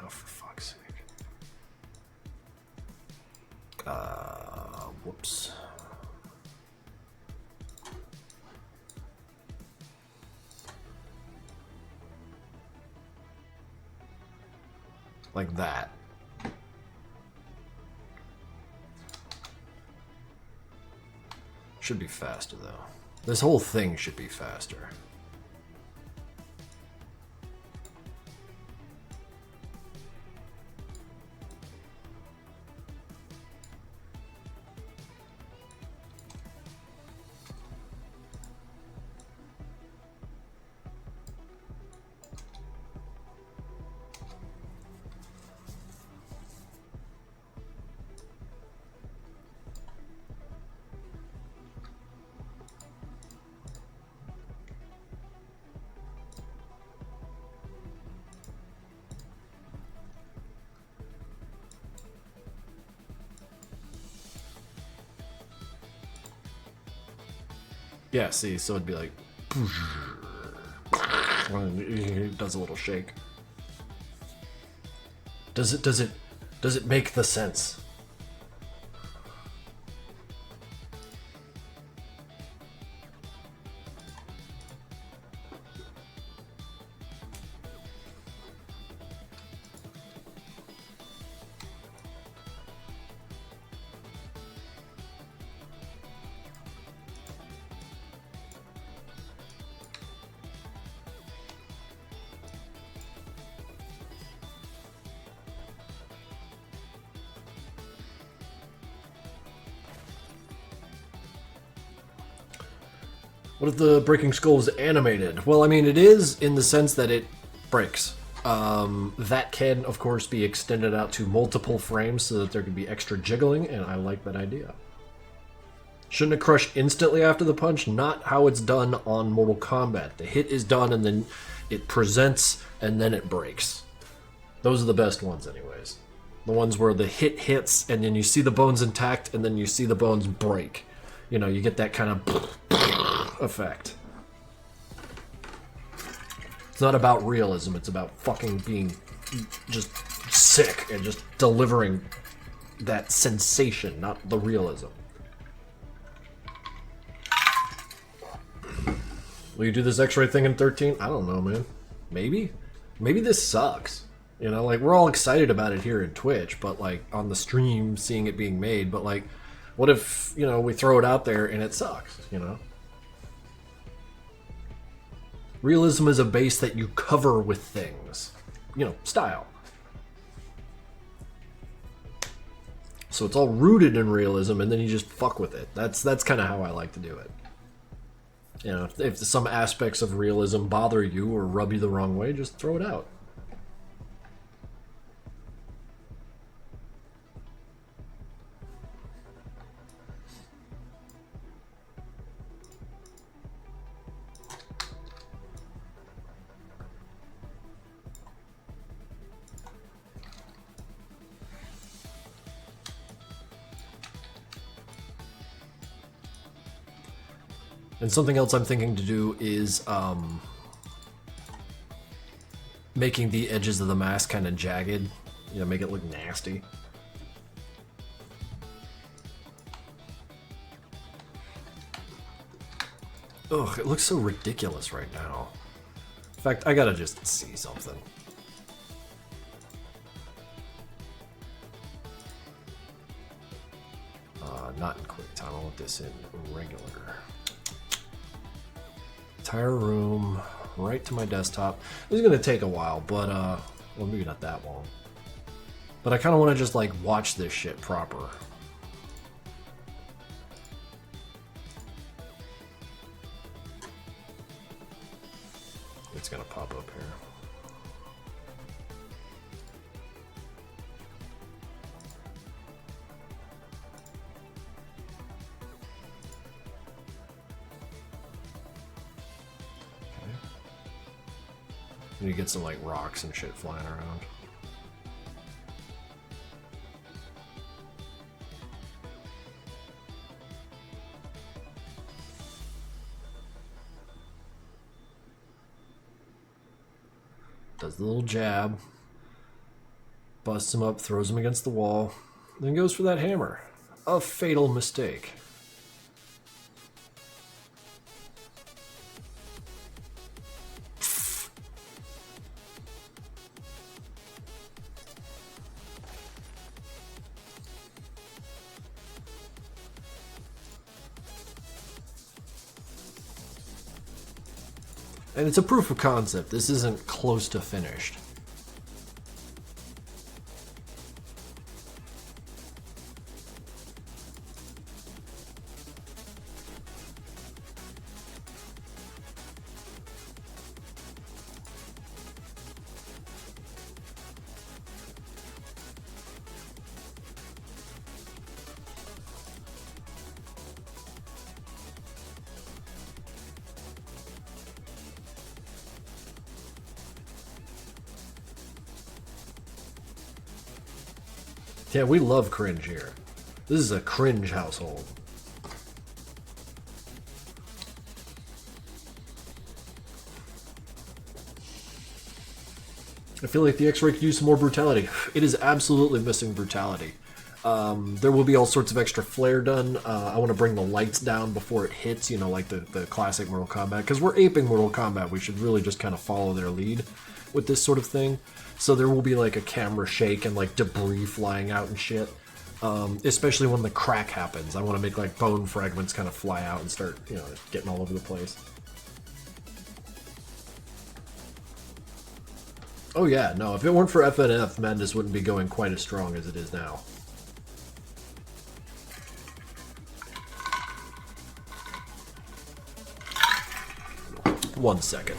S1: oh, for fuck's sake. Whoops. Like that. Should be faster though. This whole thing should be faster. Yeah, see, so it'd be like, it does a little shake. Does it make the sense? What if the breaking skull is animated? Well, I mean, it is in the sense that it breaks. That can, of course, be extended out to multiple frames so that there can be extra jiggling, and I like that idea. Shouldn't it crush instantly after the punch? Not how it's done on Mortal Kombat. The hit is done, and then it presents, and then it breaks. Those are the best ones, anyways. The ones where the hit hits, and then you see the bones intact, and then you see the bones break. You know, you get that kind of effect. It's not about realism, it's about fucking being just sick and just delivering that sensation, not the realism. Will you do this X-ray thing in 13? I don't know, man. Maybe? Maybe this sucks. You know, like, we're all excited about it here in Twitch, but, like, on the stream, seeing it being made, but, like, what if, you know, we throw it out there and it sucks, you know? Realism is a base that you cover with things. You know, style. So it's all rooted in realism, and then you just fuck with it. That's kind of how I like to do it. You know, if some aspects of realism bother you or rub you the wrong way, just throw it out. And something else I'm thinking to do is making the edges of the mask kind of jagged, you know, make it look nasty. Ugh, it looks so ridiculous right now. In fact, I gotta just see something. Not in QuickTime, I want this in regular. Entire room, right to my desktop. This is gonna take a while, but well, maybe not that long. But I kind of want to just like watch this shit proper. It's gonna pop up here. You get some like rocks and shit flying around. Does the little jab, busts him up, throws him against the wall, then goes for that hammer. A fatal mistake. And it's a proof of concept. This isn't close to finished. Yeah, we love cringe here. This is a cringe household. I feel like the X-Ray could use some more brutality. It is absolutely missing brutality. There will be all sorts of extra flair done. I want to bring the lights down before it hits, you know, like the classic Mortal Kombat. Because we're aping Mortal Kombat, we should really just kind of follow their lead with this sort of thing. So there will be like a camera shake and like debris flying out and shit. Especially when the crack happens. I want to make like bone fragments kind of fly out and start, you know, getting all over the place. Oh yeah, no, if it weren't for FNF, Madness wouldn't be going quite as strong as it is now. One second.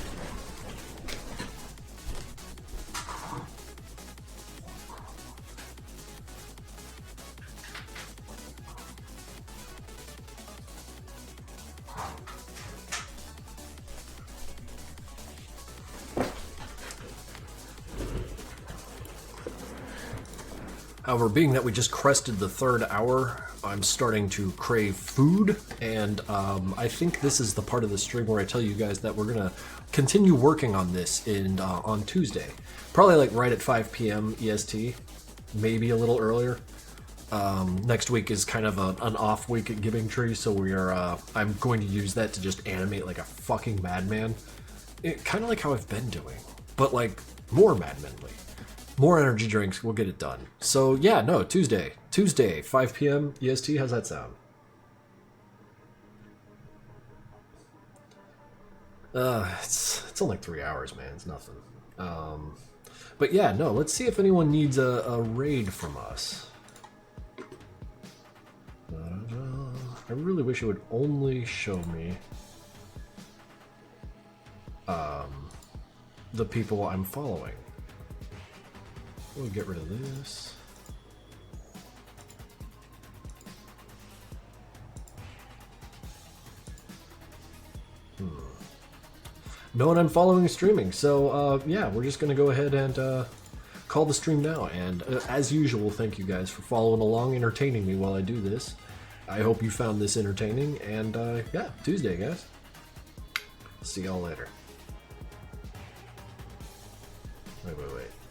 S1: However, being that we just crested the 3rd hour, I'm starting to crave food, and I think this is the part of the stream where I tell you guys that we're gonna continue working on this on Tuesday, probably like right at 5 p.m. EST, maybe a little earlier. Next week is kind of an off week at Giving Tree, so I'm going to use that to just animate like a fucking madman. Kind of like how I've been doing, but like more madmanly. More energy drinks, we'll get it done. So yeah, no, Tuesday, 5 p.m. EST, how's that sound? It's only 3 hours, man, it's nothing. But yeah, no, let's see if anyone needs a raid from us. I really wish it would only show me the people I'm following. We'll get rid of this. No one unfollowing streaming, so yeah, we're just gonna go ahead and call the stream now. And as usual, thank you guys for following along, entertaining me while I do this. I hope you found this entertaining, and yeah, Tuesday, guys. See y'all later. Wait.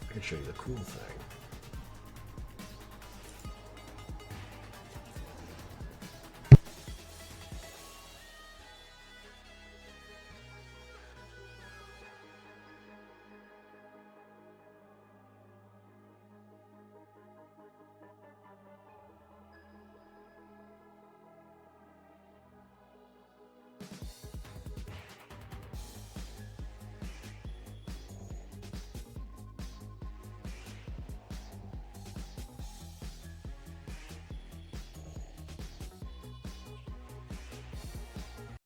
S1: I can show you the cool thing.